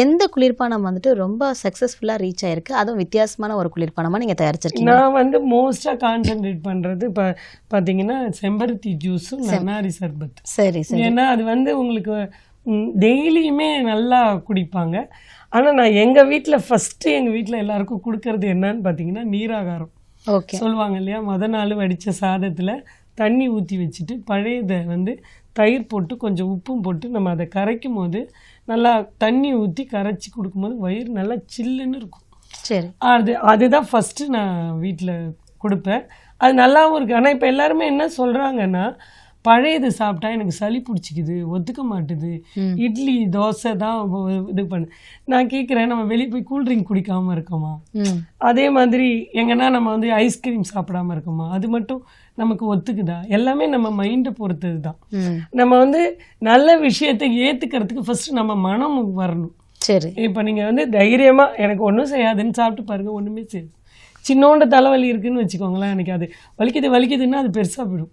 A: எந்த குளிர்பானம் வந்துட்டு ரொம்ப சக்ஸஸ்ஃபுல்லாக ரீச் ஆயிருக்கு, அதுவும் வித்தியாசமான ஒரு குளிர்பானமாக நீங்கள் தயாரிச்சிருக்கீங்க?
B: நான் வந்து மோஸ்ட்டாக கான்சென்ட்ரேட் பண்ணுறது இப்போ பார்த்தீங்கன்னா செம்பருத்தி ஜூஸும் நன்னாரி சர்பத்.
A: சரி சரி.
B: ஏன்னா அது வந்து உங்களுக்கு டெய்லியுமே நல்லா குடிப்பாங்க. ஆனால் நான் எங்கள் வீட்டில் ஃபஸ்ட்டு எங்கள் வீட்டில் எல்லாருக்கும் கொடுக்கறது என்னன்னு பார்த்தீங்கன்னா நீராகாரம்.
A: ஓகே.
B: சொல்லுவாங்க இல்லையா, நாள் வடித்த சாதத்தில் தண்ணி ஊற்றி வச்சுட்டு பழையதை வந்து தயிர் போட்டு கொஞ்சம் உப்பும் போட்டு நம்ம அதை கரைக்கும் போது நல்லா தண்ணி ஊற்றி கரைச்சி கொடுக்கும்போது வயிறு நல்லா சில்லுன்னு இருக்கும்.
A: சரி.
B: அதுதான் ஃபஸ்ட்டு நான் வீட்டில் கொடுப்பேன். அது நல்லாவும் இருக்குது. ஆனால் இப்போ எல்லாருமே என்ன சொல்கிறாங்கன்னா, பழையது சாப்பிட்டா எனக்கு சளி பிடிச்சிக்குது, ஒத்துக்க மாட்டுது, இட்லி தோசை தான் இது பண்ணு. நான் கேட்குறேன், நம்ம வெளியே போய் கூல்ட்ரிங்க் குடிக்காமல் இருக்கோமா, அதே மாதிரி எங்கன்னா நம்ம வந்து ஐஸ்கிரீம் சாப்பிடாமல் இருக்கோமா, அது மட்டும் நமக்கு ஒத்துக்குதா? எல்லாமே நம்ம மைண்டை பொறுத்தது தான். நம்ம வந்து நல்ல விஷயத்தை ஏற்றுக்கிறதுக்கு ஃபஸ்ட்டு நம்ம மனம் வரணும்.
A: சரி.
B: இப்போ நீங்கள் வந்து தைரியமாக எனக்கு ஒன்றும் செய்யாதுன்னு சாப்பிட்டு பாருங்கள், ஒன்றுமே செய்யுது. சின்னோண்ட தலைவலி இருக்குதுன்னு வச்சுக்கோங்களேன், எனக்கு அது வலிக்குதுன்னா அது பெருசாக போயிடும்.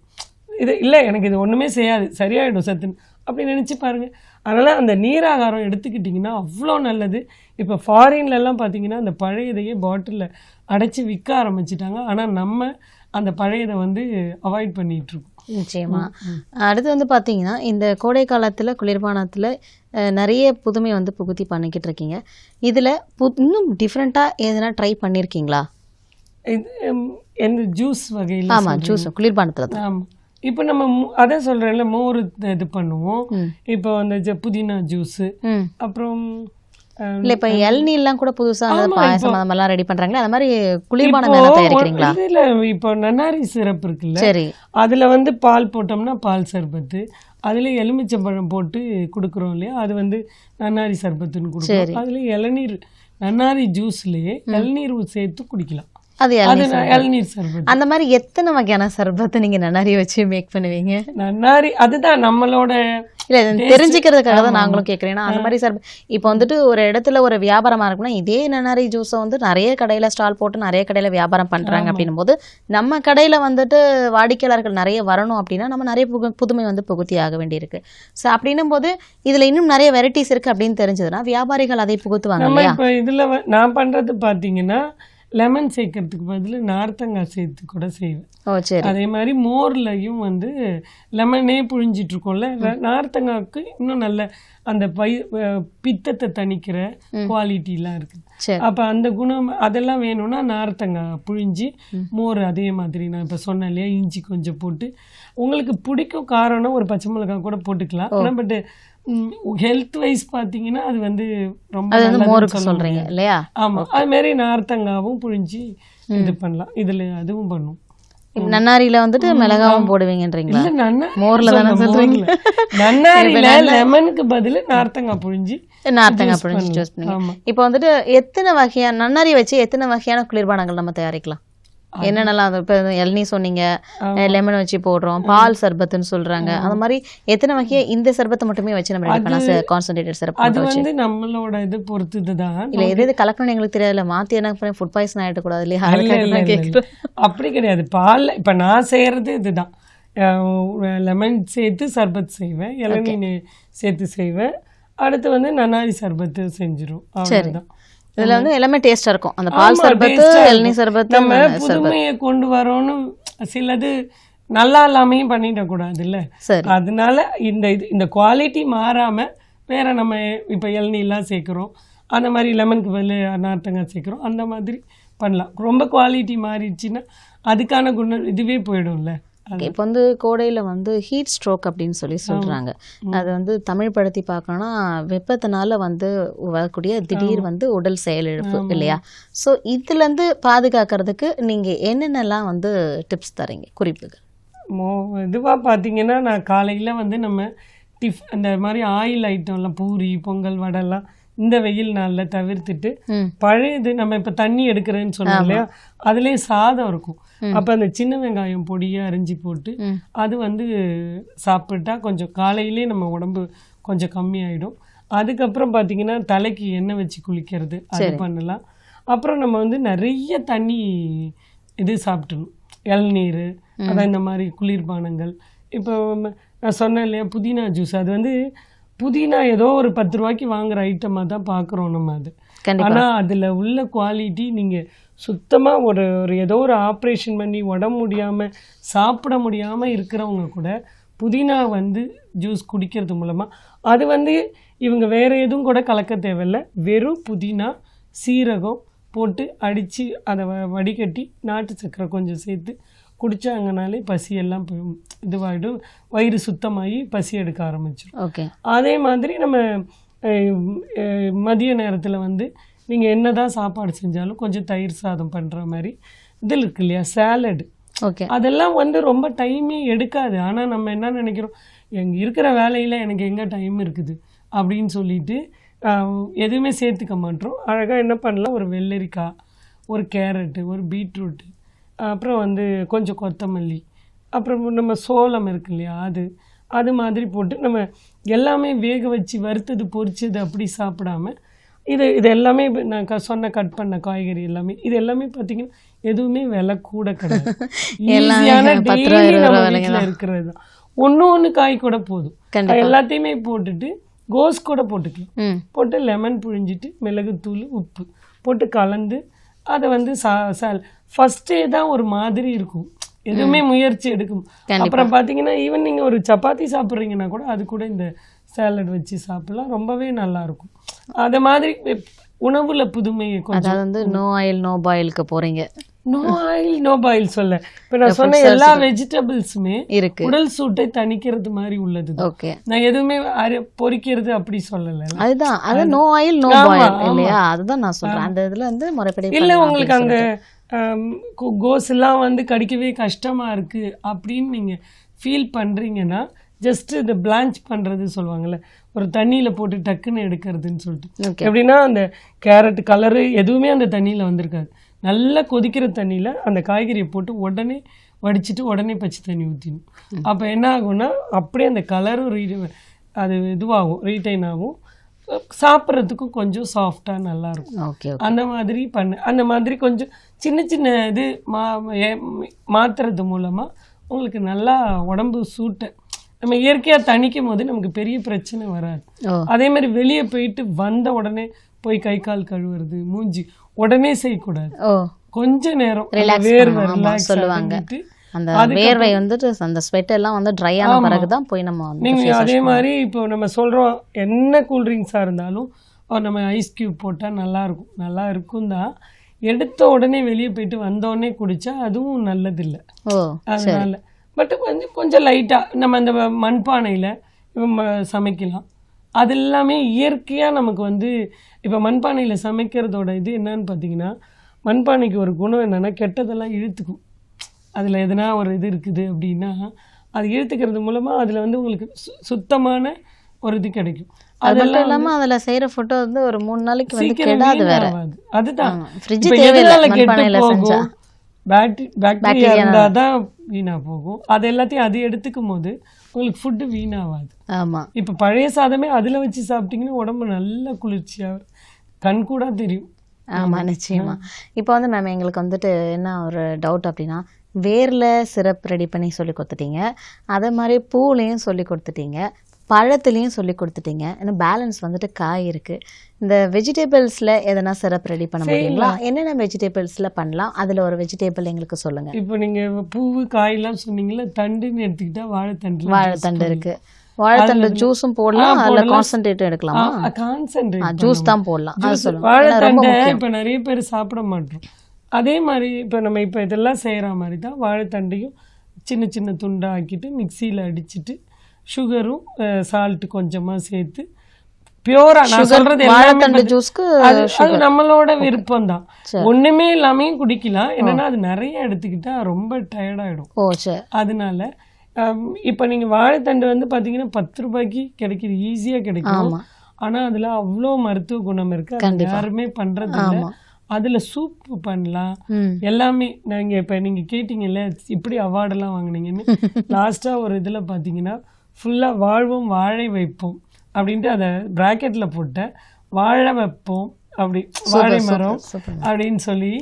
B: இது இல்லை எனக்கு இது ஒன்றுமே செய்யாது, சரியாயிடும் சத்துன்னு அப்படி நினச்சி பாருங்கள். அதனால் அந்த நீராகாரம் எடுத்துக்கிட்டிங்கன்னா அவ்வளோ நல்லது. இப்போ ஃபாரின்லலாம் பார்த்தீங்கன்னா அந்த பழையதையே பாட்டிலில் அடைச்சி விற்க ஆரம்பிச்சிட்டாங்க. ஆனால் நம்ம அந்த பழையதை வந்து அவாய்ட் பண்ணிகிட்ருக்கோம்.
A: நிச்சயமா. அடுத்து வந்து பார்த்தீங்கன்னா இந்த கோடை காலத்தில் குளிர்பானத்தில் நிறைய புதுமை வந்து புகுத்தி பண்ணிக்கிட்டு இருக்கீங்க. இதில் இன்னும் டிஃப்ரெண்ட்டாக எதுனா ட்ரை பண்ணியிருக்கீங்களா?
B: எந்த ஜூஸ் வகையில்?
A: ஆமாம், ஜூஸ் குளிர்பானத்தில் தான்.
B: ஆமாம். இப்போ நம்ம அதான் சொல்கிறேன்ல, மோர் இது பண்ணுவோம். இப்போ அந்த புதினா ஜூஸு, அப்புறம்
A: இல்லை இப்போ இளநீர்லாம் கூட புதுசாக பாயசம் அந்த மாதிரிலாம் ரெடி பண்ணுறாங்களே, அது மாதிரி குளிர்பானம் எல்லாம் தயாரிக்கிறீங்களா?
B: இல்லை, இப்போ நன்னாரி சிரப் இருக்குல்ல,
A: சரி,
B: அதில் வந்து பால் போட்டோம்னா பால் சர்பத்து, அதில் எலுமிச்சம்பழம் போட்டு கொடுக்குறோம் இல்லையா, அது வந்து நன்னாரி சர்பத்துன்னு கொடுக்குறோம். அதில் இளநீர் நன்னாரி ஜூஸ்லேயே இளநீர் சேர்த்து குடிக்கலாம்.
A: அது
B: அது
A: இளநீர் சர்பத்.
B: இளநீர் சர்பத்.
A: அந்த மாதிரி எத்தனை வகையான சர்பத்தை நீங்க நன்னாரி வச்சு மேக் பண்ணுவீங்க?
B: நன்னாரி அதுதான் நம்மளோட
A: இல்ல இது தெரிஞ்சுக்கிறதுக்காக தான் நாங்களும் கேட்குறேன். ஏன்னா அந்த மாதிரி சர்பத் இப்போ வந்துட்டு ஒரு இடத்துல ஒரு வியாபாரமா இருக்குன்னா இதே நன்னாரி ஜூஸை வந்து நிறைய கடையில ஸ்டால் போட்டு நிறைய கடையில வியாபாரம் பண்றாங்க அப்படின்னும் போது நம்ம கடையில வந்துட்டு வாடிக்கையாளர்கள் நிறைய வரணும் அப்படின்னா நம்ம நிறைய புதுமை வந்து புகுத்தி ஆக வேண்டியிருக்கு. ஸோ அப்படின்னும் போது இதுல இன்னும் நிறைய வெரைட்டிஸ் இருக்கு அப்படின்னு தெரிஞ்சதுன்னா வியாபாரிகள் அதை புகுத்துவாங்க
B: நம்ம
A: இல்லையா?
B: இப்போ இதுல நான் பண்றது பாத்தீங்கன்னா லெமன் சேர்க்கறதுக்கு பதில் நார்த்தங்காய் சேர்த்து கூட செய்வேன்.
A: ஓ சரி.
B: அதே மாதிரி மோர்லையும் வந்து லெமனே புழிஞ்சிட்டு இருக்கோம்ல, நார்த்தங்காய்க்கு இன்னும் நல்ல அந்த பித்தத்தை தணிக்கிற குவாலிட்டிலாம் இருக்குது.
A: சரி.
B: அப்போ அந்த குணம் அதெல்லாம் வேணும்னா நார்த்தங்காய் புழிஞ்சி மோர் அதே மாதிரி நான் இப்போ சொன்னேன் இல்லையா, இஞ்சி கொஞ்சம் போட்டு உங்களுக்கு பிடிக்கும் காரணம் ஒரு பச்சை மிளகாய் கூட போட்டுக்கலாம். ஆனால் பட் ஹெல்த் வைஸ் பார்த்தீங்கன்னா அது வந்து ரொம்ப
A: அது வந்து
B: நல்லதுன்னு
A: மோருக்கு
B: சொல்ல
A: சொல்றீங்க
B: முடியாது.
A: இல்லையா?
B: ஆமா, அது மாதிரி நார்த்தங்காவும் புழிஞ்சி இது பண்ணலாம். இதுல அதுவும் பண்ணும்.
A: நன்னாரியில வந்துட்டு மிளகாவும் போடுவீங்கன்றீங்களா?
B: இல்ல நன்னாரி
A: மோர்ல தானே
B: சொன்னேன்,
A: சொல்றீங்க.
B: மோர்ல. நன்னாரியில லெமனுக்கு பதில் நார்த்தங்காய் புழிஞ்சி
A: நார்த்தங்காய் புழிஞ்சு ஜூஸ் பண்ணீங்க.
B: ஆமா.
A: இப்போ வந்துட்டு எத்தனை வகையான நன்னாரி வச்சு எத்தனை வகையான குளிர்பானங்கள் நம்ம தயாரிக்கலாம்? என்னென்னலாம் அது இப்போ இளநீ சொன்னீங்க, லெமன் வச்சு போடுறோம், பால் சர்பத்துன்னு சொல்றாங்க. அந்த மாதிரி எத்தனை வகையா இந்த சர்பத்தை மட்டுமே வச்சு நம்ம ரெடி பண்ணலாம்? கான்சன்ட்ரேட்டட் சர்பத்
B: அது
A: வச்சு
B: வந்து நம்மளோட இது பொறுத்துதான்.
A: இல்ல எது கலக்கணும் எங்களுக்கு தெரியல. மாத்தி என்ன ஃபுட் பாய்சன் ஆயிட கூடாது இல்லையா?
B: அப்படி கிடையாது. பால் இப்ப நான் செய்யறது இதுதான். லெமன் சேர்த்து சர்பத் செய்வேன், இளநீ சேர்த்து செய்வேன். அடுத்து வந்து நன்னாரி சர்பத்து செஞ்சிரும். அவ்வளவுதான்.
A: இதுல வந்து எல்லாமே டேஸ்டா இருக்கும். அந்த பால் சர்பத்து, இளநீ சர்பத்து,
B: நம்ம புதுமையை கொண்டு வரோன்னு சிலது நல்லா இல்லாமையும் பண்ணிடக்கூடாது இல்ல.
A: சரி.
B: அதனால இந்த குவாலிட்டி மாறாம வேற நம்ம இப்ப இளநீலாம் சேர்க்கிறோம், அந்த மாதிரி லெமனுக்கு பதில் நார்த்தங்காய் சேர்க்கிறோம், அந்த மாதிரி பண்ணலாம். ரொம்ப குவாலிட்டி மாறிடுச்சுன்னா அதுக்கான குணம் இதுவே போயிடும்ல.
A: இப்போ வந்து கோடையில வந்து ஹீட் ஸ்ட்ரோக் அப்படின்னு சொல்லி சொல்றாங்க. அது வந்து தமிழ் படுத்தி பார்க்கணும்னா வெப்பத்தினால வந்து வரக்கூடிய திடீர் வந்து உடல் செயலிழப்பு இல்லையா? ஸோ இதுல இருந்து பாதுகாக்கிறதுக்கு நீங்க என்னென்னலாம் வந்து டிப்ஸ் தரீங்க, குறிப்புகள்?
B: இதுவாக பார்த்தீங்கன்னா நான் காலையில் வந்து நம்ம அந்த மாதிரி ஆயில் ஐட்டம்லாம் பூரி பொங்கல் வடைலாம் இந்த வெயில் நாளில் தவிர்த்துட்டு பழையது நம்ம இப்போ தண்ணி எடுக்கிறேன்னு சொன்னோம் இல்லையா, அதுலேயே சாதம் இருக்கும். அப்போ அந்த சின்ன வெங்காயம் பொடியை அரிஞ்சு போட்டு அது வந்து சாப்பிட்டா கொஞ்சம் காலையிலே நம்ம உடம்பு கொஞ்சம் கம்மியாயிடும். அதுக்கப்புறம் பார்த்தீங்கன்னா தலைக்கு எண்ணெய் வச்சு குளிக்கிறது அது பண்ணலாம். அப்புறம் நம்ம வந்து நிறைய தண்ணி இது சாப்பிட்டணும், இளநீர், அதான் இந்த மாதிரி குளிர்பானங்கள். இப்போ நான் சொன்னேன் இல்லையா புதினா ஜூஸ், அது வந்து புதினா ஏதோ ஒரு 10 ரூபாய்க்கு வாங்குற ஐட்டமாக தான் பார்க்குறோம் நம்ம. அது ஆனால் அதில் உள்ள குவாலிட்டி நீங்கள் சுத்தமாக ஒரு ஏதோ ஒரு ஆப்ரேஷன் பண்ணி உடம்பு முடியாமல் சாப்பிட முடியாமல் இருக்கிறவங்க கூட புதினா வந்து ஜூஸ் குடிக்கிறது மூலமாக அது வந்து இவங்க வேறு எதுவும் கூட கலக்க தேவையில்லை, வெறும் புதினா சீரகம் போட்டு அடித்து அதை வடிகட்டி நாட்டு சக்கரை கொஞ்சம் சேர்த்து குடித்தாங்கனாலே பசியெல்லாம் இதுவாகிடும், வயிறு சுத்தமாகி பசி எடுக்க ஆரம்பிச்சிடும்.
A: ஓகே. அதே
B: மாதிரி நம்ம மதிய நேரத்தில் வந்து நீங்கள் என்ன தான் சாப்பாடு செஞ்சாலும் கொஞ்சம் தயிர் சாதம் பண்ணுற மாதிரி இதில் இருக்கு இல்லையா சேலடு,
A: ஓகே,
B: அதெல்லாம் வந்து ரொம்ப டைமே எடுக்காது. ஆனால் நம்ம என்ன நினைக்கிறோம், எங்கள் இருக்கிற வேலையில் எனக்கு எங்கே டைம் இருக்குது அப்படின்னு சொல்லிட்டு எதுவுமே சேர்த்துக்க மாட்டோம். அழகாக என்ன பண்ணலாம், ஒரு வெள்ளரிக்காய், ஒரு கேரட்டு, ஒரு பீட்ரூட்டு, அப்புறம் வந்து கொஞ்சம் கொத்தமல்லி, அப்புறம் நம்ம சோளம் இருக்கு இல்லையா அது மாதிரி போட்டு நம்ம எல்லாமே வேக வச்சு வறுத்தது பொரிச்சது அப்படி சாப்பிடாம இது எல்லாமே நான் சொன்ன கட் பண்ண காய்கறி எல்லாமே இது எல்லாமே பார்த்தீங்கன்னா எதுவுமே விலை கூட கிடையாது. ஈஸியான டெய்லி நம்ம வீட்டில் இருக்கிறது தான். ஒன்று காய் கூட போதும். எல்லாத்தையுமே போட்டுட்டு கோஸ் கூட போட்டுக்கலாம், போட்டு லெமன் புழிஞ்சிட்டு மிளகுத்தூள் உப்பு போட்டு கலந்து அதை வந்து ஃபர்ஸ்டே தான் ஒரு மாதிரி இருக்கும், எதுவுமே முயற்சி எடுக்கும். அப்புறம் பார்த்தீங்கன்னா ஈவன் நீங்கள் ஒரு சப்பாத்தி சாப்பிட்றீங்கன்னா கூட அது கூட இந்த சாலட் வச்சு சாப்பிடலாம், ரொம்பவே நல்லா இருக்கும். அது மாதிரி உணவுல புதுமையை கொஞ்சம்.
A: அதாவது வந்து நோ ஆயில் நோ பாயிலுக்கு போறீங்க.
B: நோ ஆயில் நோ பாயில் சொல்ல இப்போ நான் சொன்ன எல்லா வெஜிடபிள்ஸுமே
A: இருக்கு,
B: உடல் சூட்டை தணிக்கிறது மாதிரி உள்ளது.
A: ஓகே,
B: நான் எதுவுமே பொரிக்கிறது அப்படி சொல்லல.
A: அதுதான் அது நோ ஆயில் நோ பாயில் இல்லையா, அதுதான் நான் சொல்றேன். அந்த இதுல வந்து முறைப்படி
B: இல்ல உங்களுக்கு அந்த கோஸ் எல்லாம் வந்து கடிக்கவே கஷ்டமா இருக்கு அப்படின்னு நீங்க ஃபீல் பண்றீங்கன்னா ஜஸ்ட் இந்த பிளான்ச் பண்றது சொல்லுவாங்கல்ல, ஒரு தண்ணியில போட்டு டக்குன்னு எடுக்கிறதுன்னு சொல்லிட்டு. எப்படின்னா அந்த கேரட் கலரு எதுவுமே அந்த தண்ணியில வந்திருக்காது, நல்லா கொதிக்கிற தண்ணியில் அந்த காய்கறியை போட்டு உடனே வடிச்சிட்டு உடனே பச்சை தண்ணி ஊற்றிடணும். அப்போ என்ன ஆகும்னா அப்படியே அந்த கலரும் அது இதுவாகும், ரீட்டைன் ஆகும், சாப்பிட்றதுக்கும் கொஞ்சம் சாஃப்டாக நல்லாயிருக்கும்.
A: ஓகே.
B: அந்த மாதிரி அந்த மாதிரி கொஞ்சம் சின்ன சின்ன இது மாற்றுறது மூலமாக உங்களுக்கு நல்லா உடம்பு சூட்டை நம்ம இயற்கையாக தணிக்கும் போது நமக்கு பெரிய பிரச்சனை வராது. அதே மாதிரி வெளியே போயிட்டு வந்த உடனே போய் கை கால் கழுவுறது, மூஞ்சி உடனே செய்யக்கூடாது. கொஞ்ச நேரம் வேர்வை ரிலாக்ஸ்
A: சொல்லுவாங்க. அந்த வேர்வை வந்துட்டு அந்த ஸ்வெட் எல்லாம் வந்து ட்ரை ஆன பிறகு தான் போய் நம்ம
B: நீங்கள் அதே மாதிரி இப்போ நம்ம சொல்கிறோம் என்ன கூல்ட்ரிங்க்ஸாக இருந்தாலும் நம்ம ஐஸ் க்யூப் போட்டால் நல்லாயிருக்கும், நல்லா இருக்கும் தான். எடுத்த உடனே வெளியே போயிட்டு வந்தோடனே குடித்தா அதுவும் நல்லதில்லை. அதனால பட் கொஞ்சம் லைட்டாக நம்ம அந்த மண்பானையில் சமைக்கலாம். அது எல்லாமே இயற்கையாக நமக்கு வந்து இப்போ மண்பானையில் சமைக்கிறதோட இது என்னன்னு பார்த்தீங்கன்னா, மண்பானைக்கு ஒரு குணம் என்னென்னா கெட்டதெல்லாம் இழுத்துக்கும். அதில் எதனா ஒரு இது இருக்குது அப்படின்னா அது இழுத்துக்கிறது மூலமாக அதில் வந்து உங்களுக்கு சுத்தமான ஒரு இது கிடைக்கும்.
A: அதெல்லாம் இல்லாமல் அதில் செய்கிற ஃபுட்டோ வந்து ஒரு 3 நாளைக்கு வந்து கெடாது வேற.
B: அதுதான்
A: ஃப்ரிட்ஜ் தேவையில்லை மண்பானையில் செஞ்சா.
B: பாக்டீரியா இருந்தால் தான் வீணாக போகும். அது எல்லாத்தையும் அது எடுத்துக்கும் போது உங்களுக்கு ஃபுட்டு வீணாகாது.
A: ஆமாம்.
B: இப்போ பழைய சாதமே அதில் வச்சு சாப்பிட்டிங்கன்னா உடம்பு நல்ல குளிர்ச்சியாக கண் கூட தெரியும்.
A: ஆமாம், நிச்சயமா. இப்போ வந்து மேம் எங்களுக்கு வந்துட்டு என்ன ஒரு டவுட் அப்படின்னா, வேரில் சிரப் ரெடி பண்ணி சொல்லி கொடுத்துட்டீங்க, அதே மாதிரி பூலையும் சொல்லி கொடுத்துட்டீங்க, பழத்துலேயும் சொல்லி கொடுத்துட்டீங்க, இன்னும் பேலன்ஸ் வந்துட்டு காய் இருக்குது. இந்த வெஜிடபிள்ஸில் எதனா சிரப் ரெடி பண்ண முடியுங்களா? என்னென்ன வெஜிடபிள்ஸில் பண்ணலாம்? அதில் ஒரு வெஜிடபிள் எங்களுக்கு சொல்லுங்கள்.
B: இப்போ நீங்கள் பூவு காயெல்லாம் சொன்னீங்களா, தண்டுன்னு எடுத்துக்கிட்டால்
A: வாழைத்தண்டு இருக்குது. வாழைத்தண்டு ஜூஸும் போடலாம், அதில் கான்சன்ட்ரேட்டும் எடுக்கலாமா?
B: கான்சன்ட்ரேட்
A: ஜூஸ் தான் போடலாம். அது சொல்லுங்கள்.
B: வாழைத்தண்டை இப்போ நிறைய பேர் சாப்பிட மாட்டோம். அதே மாதிரி இப்போ நம்ம இப்போ இதெல்லாம் செய்கிற மாதிரி தான் வாழைத்தண்டையும் சின்ன சின்ன துண்டாக ஆக்கிட்டு மிக்சியில் அடிச்சுட்டு சுகரும் சால்ட்டு கொஞ்சமாக சேர்த்து பியூராக நான் சொல்கிறது
A: வாழைத்தண்டு ஜூஸ்க்கு
B: அது நம்மளோட விருப்பம் தான். ஒன்றுமே இல்லாமையும் குடிக்கலாம். என்னென்னா அது நிறைய எடுத்துக்கிட்டால் ரொம்ப டயர்டாகிடும். அதனால இப்போ நீங்கள் வாழைத்தண்டு வந்து பார்த்தீங்கன்னா 10 ரூபாய்க்கு கிடைக்கிது, ஈஸியாக கிடைக்கும். ஆனால் அதில் அவ்வளோ மருத்துவ குணம் இருக்குது, யாருமே பண்ணுறது இல்லை. அதில் சூப் பண்ணலாம் எல்லாமே. நீங்கள் இப்போ நீங்கள் கேட்டிங்கல்ல இப்படி அவார்டெல்லாம் வாங்கினீங்கன்னு, லாஸ்ட்டாக ஒரு இதில் பார்த்தீங்கன்னா ஃபுல்லாக வாழ்வோம் வாழை வைப்போம் அப்படின்ட்டு அதை ப்ராக்கெட்டில் போட்ட வாழை வைப்போம் அப்படி வாழை மரம் அப்படின்னு சொல்லி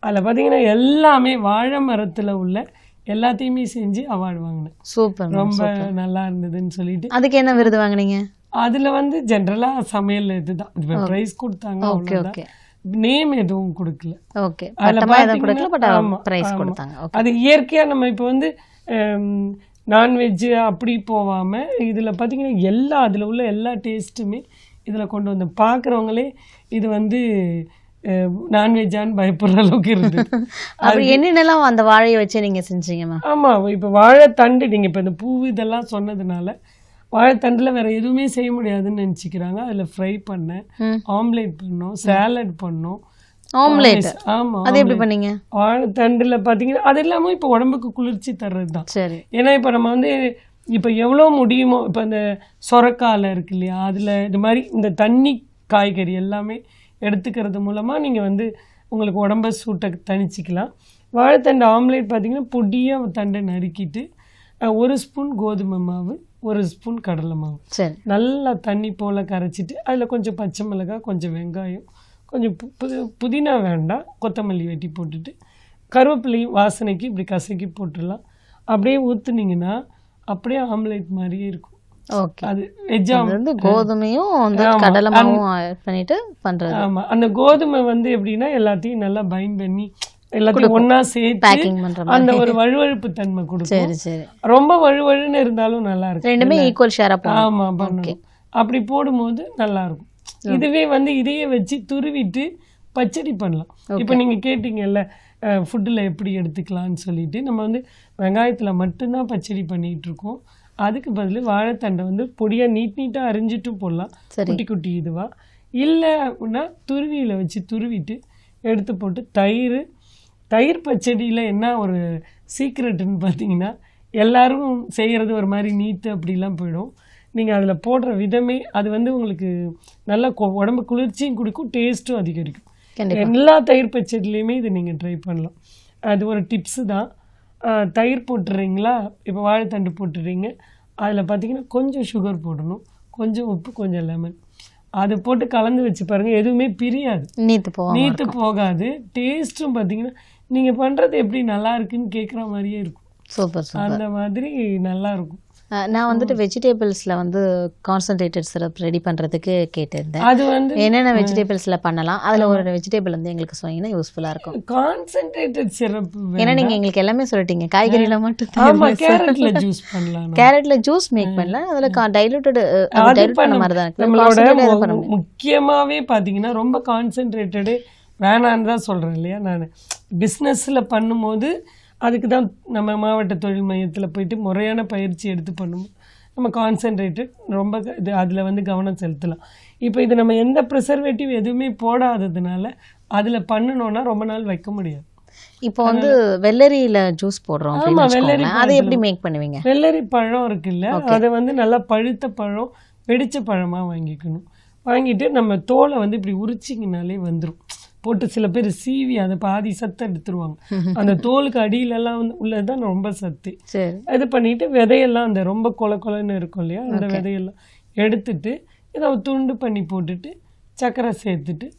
B: அதில் பார்த்தீங்கன்னா எல்லாமே வாழை மரத்தில் உள்ள எல்லாத்தையுமே செஞ்சு அவார்டு வாங்கினேன்.
A: சூப்பர்,
B: ரொம்ப நல்லா இருந்ததுன்னு சொல்லிட்டு.
A: அதுக்கு என்ன விருது வாங்கினீங்க?
B: அதில் வந்து ஜென்ரலாக சமையல் இதுதான் ப்ரைஸ் கொடுத்தாங்க.
A: ஓகே.
B: நேம் எதுவும் கொடுக்கல.
A: ஓகே.
B: அது இயற்கையாக நம்ம இப்போ வந்து நான்வெஜ்ஜு அப்படி போகாமல் இதில் பார்த்தீங்கன்னா எல்லா அதில் உள்ள எல்லா டேஸ்ட்டுமே இதில் கொண்டு வந்து பார்க்குறவங்களே இது வந்து நான்வெஜ்ஜான்னு பயப்படுற அளவுக்கு இருந்தது.
A: அப்படி என்னென்னலாம் அந்த வாழையை வச்சு நீங்கள் செஞ்சீங்கம்மா?
B: ஆமாம், இப்போ வாழைத்தண்டு நீங்கள் இப்போ இந்த பூ இதெல்லாம் சொன்னதுனால வாழைத்தண்டில் வேறு எதுவுமே செய்ய முடியாதுன்னு நினச்சிக்கிறாங்க. அதில் ஃப்ரை பண்ணேன், ஆம்லேட் பண்ணோம், சாலட் பண்ணோம்.
A: ஆம்லேட்?
B: ஆமாம்.
A: அது எப்படி பண்ணீங்க?
B: வாழைத்தண்டில் பார்த்தீங்கன்னா அது எல்லாமே இப்போ உடம்புக்கு குளிர்ச்சி தர்றது தான்.
A: சரி.
B: ஏன்னா இப்போ நம்ம வந்து இப்போ எவ்வளோ முடியுமோ, இப்போ இந்த சொரக்காலை இருக்கு இல்லையா, அதில் இது மாதிரி இந்த தண்ணி காய்கறி எல்லாமே எடுத்துக்கிறது மூலமாக நீங்கள் வந்து உங்களுக்கு உடம்பை சூட்டை தணிச்சிக்கலாம். வாழைத்தண்டு ஆம்லேட் பார்த்தீங்கன்னா பொடியாக தண்டை நறுக்கிட்டு 1 ஸ்பூன் கோதுமை மாவு, 1 ஸ்பூன் கடலை மாவு நல்லா தண்ணி போல் கரைச்சிட்டு அதில் கொஞ்சம் பச்சை மிளகாய், கொஞ்சம் வெங்காயம், கொஞ்சம் புதினா வேண்டாம், கொத்தமல்லி வெட்டி போட்டுட்டு கருவேப்பிலையும் வாசனைக்கு இப்படி கசக்கி போட்டுடலாம். அப்படியே ஊற்றுனீங்கன்னா அப்படியே ஆம்லேட் மாதிரியே இருக்கும்.
A: ஓகே.
B: அது வெஜ்ஜா
A: வந்து கோதுமையும் அந்த கடலை மாவும் ஆட் பண்ணிட்டு பண்றது.
B: ஆமாம். அந்த கோதுமை வந்து எப்படின்னா எல்லாத்தையும் நல்லா பைண்ட் பண்ணி எல்லாத்தையும் ஒன்றா சேர்த்து அந்த ஒரு வழுவழுப்பு தன்மை கொடுக்கும்.
A: சரி சரி.
B: ரொம்ப வழுவழுன்னு இருந்தாலும் நல்லா இருக்கும்.
A: ரெண்டுமே ஈக்குவல் ஷேரா போடணும்.
B: ஆமாம், பண்ணணும். அப்படி போடும்போது நல்லா இருக்கும். இதுவே வந்து இதையே வச்சு துருவிட்டு பச்சடி பண்ணலாம். இப்போ நீங்கள் கேட்டிங்கல்ல ஃபுட்டில் எப்படி எடுத்துக்கலான்னு சொல்லிட்டு, நம்ம வந்து வெங்காயத்தில் மட்டும்தான் பச்சடி பண்ணிகிட்டு இருக்கோம். அதுக்கு பதில் வாழைத்தண்டை வந்து பொடியாக நீட்டாக அரிஞ்சிட்டு போடலாம், குட்டி குட்டி இதுவாக. இல்லை அப்படின்னா துருவியில் வச்சு துருவிட்டு எடுத்து போட்டு தயிர் பச்சடியில் என்ன ஒரு சீக்ரெட்டுன்னு பார்த்தீங்கன்னா, எல்லோரும் செய்கிறது ஒரு மாதிரி நீட்டு அப்படிலாம் போயிடும். நீங்கள் அதில் போடுற விதமே அது வந்து உங்களுக்கு நல்லா உடம்பு குளிர்ச்சியும் கொடுக்கும், டேஸ்ட்டும் அதிகரிக்கும்.
A: கண்டிப்பா.
B: எல்லா தயிர் பச்சடிலையுமே இது நீங்கள் ட்ரை பண்ணலாம். அது ஒரு டிப்ஸு தான். தயிர் போட்டுறீங்களா, இப்போ வாழைத்தண்டு போட்டுறீங்க, அதில் பார்த்தீங்கன்னா கொஞ்சம் சுகர் போடணும், கொஞ்சம் உப்பு, கொஞ்சம் லெமன், அது போட்டு கலந்து வச்சு பாருங்கள், எதுவுமே பிரியாது, நீத்து போகாது. டேஸ்ட்டும் பார்த்தீங்கன்னா நீங்கள் பண்ணுறது எப்படி நல்லா இருக்குன்னு கேட்குற மாதிரியே இருக்கும்.
A: Super super.
B: அந்த மாதிரி நல்லா இருக்கும்.
A: நான் வந்துட்டு வெஜிடபிள்ஸில் வந்து கான்சன்ட்ரேட்டட் சிரப் ரெடி பண்ணுறதுக்கு கேட்டிருந்தேன்.
B: அது வந்து
A: என்னென்ன வெஜிடபிள்ஸில் பண்ணலாம், அதில் ஒரு வெஜிடபிள் வந்து எங்களுக்கு சொன்னீங்கன்னா யூஸ்ஃபுல்லாக இருக்கும்.
B: கான்சன்ட்ரேட்டட் சிரப்
A: ஏன்னா நீங்கள் எங்களுக்கு எல்லாமே சொல்லிட்டீங்க, காய்கறியில் மட்டும்
B: கேரட்ல ஜூஸ் பண்ணலாம்.
A: கேரட்ல ஜூஸ் மேக் பண்ணலாம், அதில் டைலூட்டட் பண்ண மாதிரி தான்
B: நம்மளோட முக்கியமாகவே பார்த்தீங்கன்னா ரொம்ப கான்சன்ட்ரேட்டடு வேணான்னு தான் சொல்கிறேன் இல்லையா. நான் பிஸ்னஸில் பண்ணும்போது அதுக்கு தான் நம்ம மாவட்ட தொழில் மையத்தில் போயிட்டு முறையான பயிற்சி எடுத்து பண்ணும்போது நம்ம கான்சன்ட்ரேட்டட் ரொம்ப இது அதில் வந்து கவனம் செலுத்தலாம். இப்போ இது நம்ம எந்த ப்ரிசர்வேட்டிவ் எதுவுமே போடாததுனால அதில் பண்ணணும்னா ரொம்ப நாள் வைக்க முடியாது.
A: இப்போ வந்து வெள்ளரியில ஜூஸ் போடுறோம், வெள்ளரி அதை எப்படி மேக் பண்ணுவீங்க?
B: வெள்ளரி பழம் இருக்குல்ல, அதை வந்து நல்லா பழுத்த பழம் வெடிச்ச பழமாக வாங்கிக்கணும். வாங்கிட்டு நம்ம தோலை வந்து இப்படி உரிச்சிங்கனாலே வந்துடும். போட்டு சில பேர் சீவி அதை பாதி சத்து எடுத்துருவாங்க. அந்த தோலுக்கு அடியிலெல்லாம் வந்து உள்ளதுதான் ரொம்ப சத்து. இது பண்ணிட்டு விதையெல்லாம் அந்த ரொம்ப கொலன்னு இருக்கும் இல்லையா, அந்த விதையெல்லாம் எடுத்துட்டு இதை துண்டு பண்ணி போட்டுட்டு சர்க்கரை சேர்த்துட்டு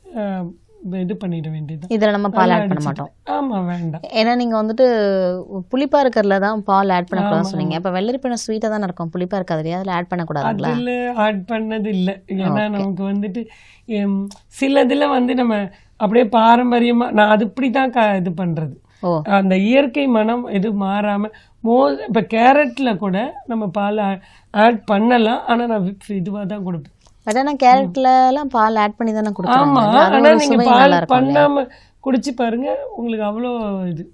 B: இது பண்ணிட வேண்டியது.
A: இதில் நம்ம பால் ஆட் பண்ண மாட்டோம்.
B: ஆமாம், வேண்டாம்.
A: ஏன்னா நீங்கள் வந்துட்டு புளிப்பா இருக்கிறதுல தான் பால் ஆட் பண்ணக்கூடாது சொன்னீங்க. அப்போ வெள்ளரி பழம் ஸ்வீட்டாக தான் இருக்கும், புளிப்பா இருக்காது இல்லையா, அதில் ஆட் பண்ணக்கூடாதுங்களா?
B: அதில் ஆட் பண்ணது இல்லை. ஏன்னா நமக்கு வந்துட்டு சிலதில் வந்து நம்ம அப்படியே பாரம்பரியமாக நான் அது இப்படி தான் இது பண்ணுறது. அந்த இயற்கை மனம் எது மாறாமல் இப்போ கேரட்டில் கூட நம்ம பால் ஆட் பண்ணலாம், ஆனால் நான் இதுவாக தான் கொடுப்பேன்.
A: பட் ஆனால் கேரட்லலாம் பால் ஆட் பண்ணி தானே கொடுக்குறாங்க.
B: ஆமாம், ஆனால் நீங்கள் பால் பண்ணாமல் குடிச்சு பாருங்க, உங்களுக்கு அவ்வளோ இது.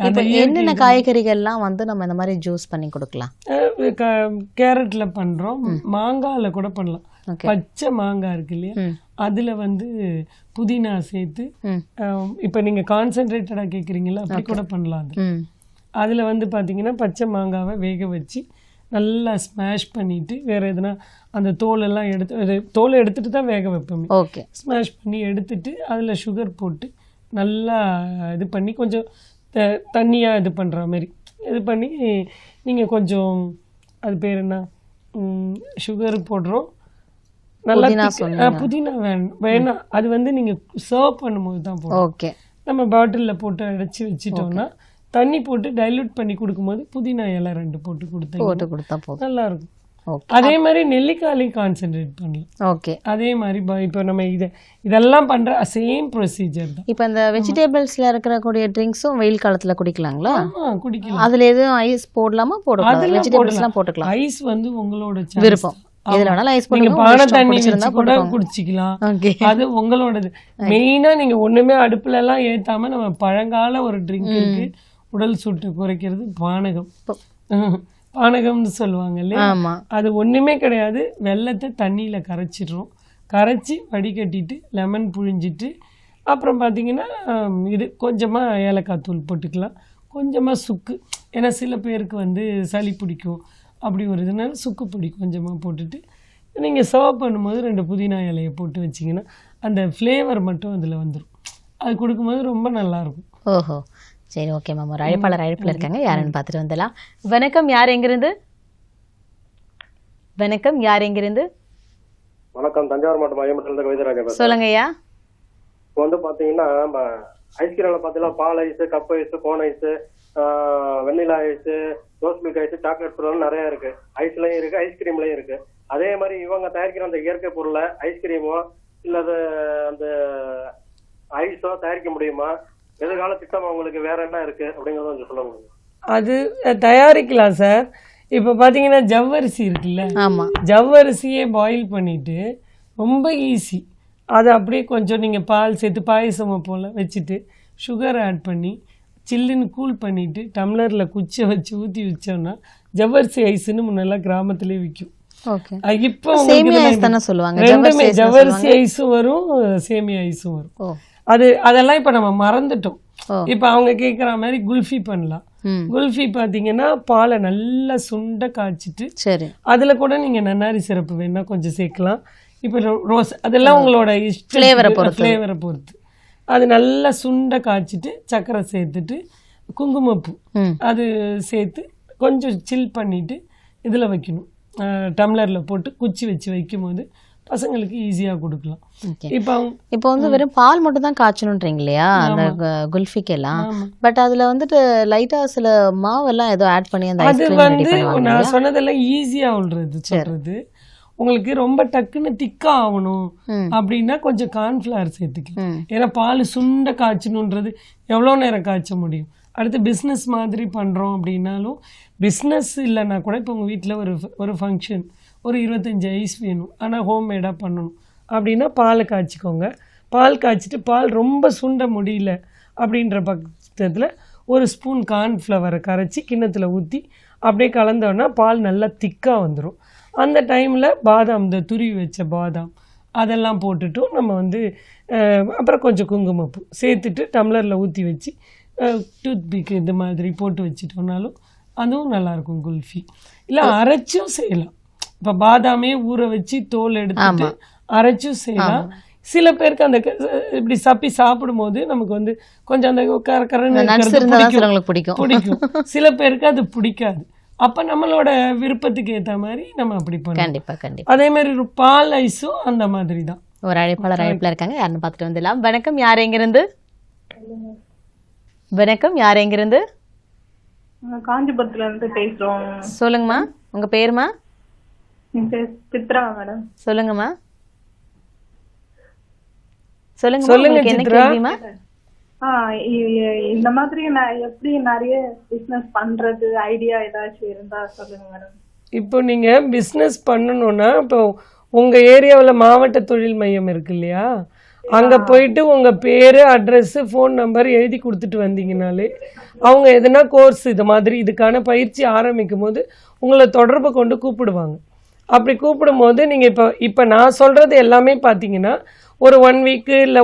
A: இப்போ என்னென்ன காய்கறிகள்லாம் வந்து நம்ம இந்த மாதிரி ஜூஸ் பண்ணி கொடுக்கலாம்?
B: கேரட்ல பண்ணுறோம், மாங்காயில் கூட பண்ணலாம். பச்சை மாங்காய் இருக்கு இல்லையா, அதில் வந்து புதினா சேர்த்து, இப்போ நீங்கள் கான்சன்ட்ரேட்டடாக கேட்குறீங்களா, அப்படி கூட பண்ணலாம். அது அதில் வந்து பார்த்தீங்கன்னா பச்சை மாங்காவை வேக வச்சு நல்லா ஸ்மாஷ் பண்ணிவிட்டு, வேறு எதுனா அந்த தோலெல்லாம் தோலை எடுத்துகிட்டு தான் வேக வைப்போமே. ஸ்மாஷ் பண்ணி எடுத்துட்டு அதில் சுகர் போட்டு நல்லா இது பண்ணி கொஞ்சம் தண்ணியாக இது பண்ணுற மாதிரி இது பண்ணி நீங்கள் கொஞ்சம் அது பேர் என்ன சுகர் போடுறோம். நல்லா புதினா வேணாம், அது வந்து நீங்கள் சர்வ் பண்ணும்போது தான் போடும். நம்ம பாட்டிலில் போட்டு அடைச்சி வச்சிட்டோம்னா தண்ணி போட்டு டைல்யூட் பண்ணி கொடுக்கும்போது புதினா இலை 2 போட்டு கொடுத்தா நல்லா இருக்கும். அதே மாதிரி நெல்லிக்காயிலையும் கான்சென்ட்ரேட் பண்ணலாம். அதே மாதிரி இப்போ நம்ம இதெல்லாம் பண்ற சேம் ப்ரொசீஜர் தான்.
A: இப்போ இந்த வெஜிடபிள்ஸ்ல இருக்கக்கூடிய ட்ரிங்க்ஸும் வெயில் காலத்துல குடிக்கலாங்களா?
B: குடிக்கலாம்.
A: அதுல எதுவும் ஐஸ் போடலாமா? போடலாம். வெஜிடபிள்ஸ்லாம் போட்டுக்கலாம்.
B: ஐஸ் வந்து உங்களோட
A: விருப்பம், எதுல வேணாலும் ஐஸ்
B: போடுங்க. பானை தண்ணி வச்சு கூட குடிச்சிக்கலாம், அது உங்களோடது. மெயினா நீங்க ஒண்ணுமே அடுப்புல எல்லாம் ஏத்தாம நம்ம பழங்கால ஒரு ட்ரிங்க் இருக்கு, உடல் சூட்டை குறைக்கிறது, பானகம். பானகம்னு சொல்லுவாங்க இல்லையா, அது ஒண்ணுமே கிடையாது. வெல்லத்தை தண்ணியில கரைச்சிடுறோம், கரைச்சி வடிகட்டிட்டு லெமன் புழிஞ்சிட்டு அப்புறம் பார்த்தீங்கன்னா இது கொஞ்சமாக ஏலக்காய் தூள் போட்டுக்கலாம், கொஞ்சமாக சுக்கு. ஏன்னா சில பேருக்கு வந்து சளி பிடிக்கும், அப்படி ஒரு இதுனால சுக்கு பொடி கொஞ்சமாக போட்டுட்டு நீங்கள் சர்வ் பண்ணும்போது 2 புதினா இலையை போட்டு வச்சிங்கன்னா அந்த ஃப்ளேவர் மட்டும் அதில் வந்துடும். அது கொடுக்கும்போது ரொம்ப நல்லாயிருக்கும்.
A: ஓஹோ, சரி, ஓகே மேம். ஒரு அழைப்பில் இருக்காங்க, யாருன்னு பார்த்துட்டு வந்துடலாம். வணக்கம், யார் எங்கிருந்து? வணக்கம், யார் எங்கிருந்து?
D: வணக்கம், தஞ்சாவூர் மாவட்டம் மையமட்டிலிருந்து கவிதராஜன்.
A: சொல்லுங்க ஐயா.
D: இப்போ வந்து பார்த்தீங்கன்னா ஐஸ்கிரீம்ல பார்த்தீங்கன்னா பால் ice, cup ice, cone ice, vanilla ice, rose milk ice, chocolate பொருள் நிறைய இருக்கு. ஐஸ்லயும் இருக்கு, ஐஸ்கிரீம்லயும் இருக்கு. அதே மாதிரி இவங்க தயாரிக்கிற அந்த இயற்கை பொருளை ஐஸ்கிரீமோ இல்லது அந்த ஐஸோ தயாரிக்க முடியுமா? எதிர்கால திட்டம் அவங்களுக்கு வேற என்ன இருக்கு அப்படிங்கறத கொஞ்சம் சொல்ல முடியும்?
B: அது தயாரிக்கலாம் சார். இப்போ பார்த்தீங்கன்னா ஜவ்வரிசி இருக்குல்ல, ஜவ்வரிசியே பாயில் பண்ணிட்டு ரொம்ப ஈஸி. அதை அப்படியே கொஞ்சம் நீங்கள் பால் சேர்த்து பாயசமாக போல் வச்சுட்டு சுகர் ஆட் பண்ணி சில்லுன்னு கூல் பண்ணிவிட்டு டம்ளரில் குச்சை வச்சு ஊற்றி வச்சோன்னா ஜவ்வரிசி ஐஸ்ன்னு முன்னெல்லாம் கிராமத்துலேயே விற்கும். இப்போ ரெண்டுமே ஜவ்வரிசி ஐஸும் வரும், சேமியா ஐஸும் வரும். அதெல்லாம் இப்போ நம்ம மறந்துட்டோம். இப்போ அவங்க கேட்குற மாதிரி குல்ஃபி பண்ணலாம். குல்ஃபி பார்த்தீங்கன்னா பாலை நல்லா சுண்ட காய்ச்சிட்டு அதில் கூட நீங்கள் நன்னாரி சிறப்பு வேணா கொஞ்சம் சேர்க்கலாம். இப்போ ரோஸ் அதெல்லாம் உங்களோட ஃப்ளேவரை பொறுத்து அது நல்லா சுண்டை காய்ச்சிட்டு சர்க்கரை சேர்த்துட்டு குங்குமப்பூ அது சேர்த்து கொஞ்சம் சில் பண்ணிவிட்டு இதில் வைக்கணும், டம்ளரில் போட்டு குச்சி வச்சு வைக்கும் போது பசங்களுக்கு ஈஸியாக கொடுக்கலாம்.
A: இப்போ வந்து வெறும் பால் மட்டும் தான் காய்ச்சணுன்றீங்க இல்லையா அந்த குல்ஃபிக்கெல்லாம், பட் அதில் வந்துட்டு லைட்டாக சில மாவெல்லாம் ஏதோ ஆட் பண்ணி அந்த
B: அது வந்து நான் சொன்னதெல்லாம் ஈஸியாக உள்ளது சொல்கிறது. உங்களுக்கு ரொம்ப டக்குன்னு திக்கா ஆகணும் அப்படின்னா கொஞ்சம் கார்ன்ஃப்ளவர் சேர்த்துக்கலாம். ஏன்னா பால் சுண்ட காய்ச்சணுன்றது எவ்வளோ நேரம் காய்ச்ச முடியும். அடுத்து பிஸ்னஸ் மாதிரி பண்ணுறோம் அப்படின்னாலும், பிஸ்னஸ் இல்லைன்னா கூட இப்போ உங்கள் வீட்டில் ஒரு ஃபங்க்ஷன் ஒரு 25 ஐஸ் வேணும், ஆனால் ஹோம்மேடாக பண்ணணும் அப்படின்னா பாலை காய்ச்சிக்கோங்க. பால் காய்ச்சிட்டு பால் ரொம்ப சுண்ட முடியல அப்படின்ற பட்சத்தில் ஒரு ஸ்பூன் கார்ன்ஃப்ளவரை கரைச்சி கிண்ணத்தில் ஊற்றி அப்படியே கலந்தோன்னா பால் நல்லா திக்காக வந்துடும். அந்த டைமில் பாதாம், இந்த துருவி வச்ச பாதாம் அதெல்லாம் போட்டுட்டும் நம்ம வந்து அப்புறம் கொஞ்சம் குங்குமப்பூ சேர்த்துட்டு டம்ளரில் ஊற்றி வச்சு டூத்பிக் இது மாதிரி போட்டு வச்சுட்டோம்னாலும் அதுவும் நல்லாயிருக்கும் குல்ஃபி. இல்லை அரைச்சும் செய்யலாம். இப்போ பாதாமே ஊற வச்சு தோல் எடுத்துட்டு அரைச்சும் செய்யலாம். சில பேருக்கு அந்த இப்படி சப்பி சாப்பிடும்போது நமக்கு வந்து கொஞ்சம் அந்த கரன்னு பிடிக்கும், சில பேருக்கு அது பிடிக்காது. அப்போ நம்மளோட விருப்பத்துக்கு ஏற்ற மாதிரி நம்ம அப்படி பண்ணலாம்.
A: கண்டிப்பா கண்டிப்பா.
B: அதே மாதிரி பால் ஐஸும் அந்த மாதிரி தான்.
A: ஒரு அழைப்பாளர் அழைப்புல இருக்காங்க, யாருன்னு பார்த்துட்டு வந்துடலாம். வணக்கம், யார் எங்கிருந்து? வணக்கம், யார் எங்கிருந்து?
E: காஞ்சிபுரத்துல இருந்து பேசுறோம்.
A: சொல்லுங்கம்மா, உங்க பேருமா?
E: சித்ரா மேடம்.
A: சொல்லுங்கம்மா, சொல்லுங்க என்ன கேள்விமா?
E: இந்த மாதிரி எப்படி நிறைய பிசினஸ் பண்றது ஐடியா ஏதாச்சும் இருந்தா சொல்லுங்க மேடம்.
B: இப்போ நீங்க பிசினஸ் பண்ணணும்னா, இப்போ உங்க ஏரியாவில் மாவட்ட தொழில் மையம் இருக்கு இல்லையா, அங்க போயிட்டு உங்க பேரு, அட்ரஸ், ஃபோன் நம்பர் எழுதி கொடுத்துட்டு வந்தீங்கனாலே அவங்க எதுனா கோர்ஸ் இது மாதிரி இதுக்கான பயிற்சி ஆரம்பிக்கும் போது உங்களை தொடர்பு கொண்டு கூப்பிடுவாங்க. அப்படி கூப்பிடும்போது நீங்கள் இப்போ நான் சொல்கிறது எல்லாமே பார்த்தீங்கன்னா ஒரு 1 வீக்கு இல்லை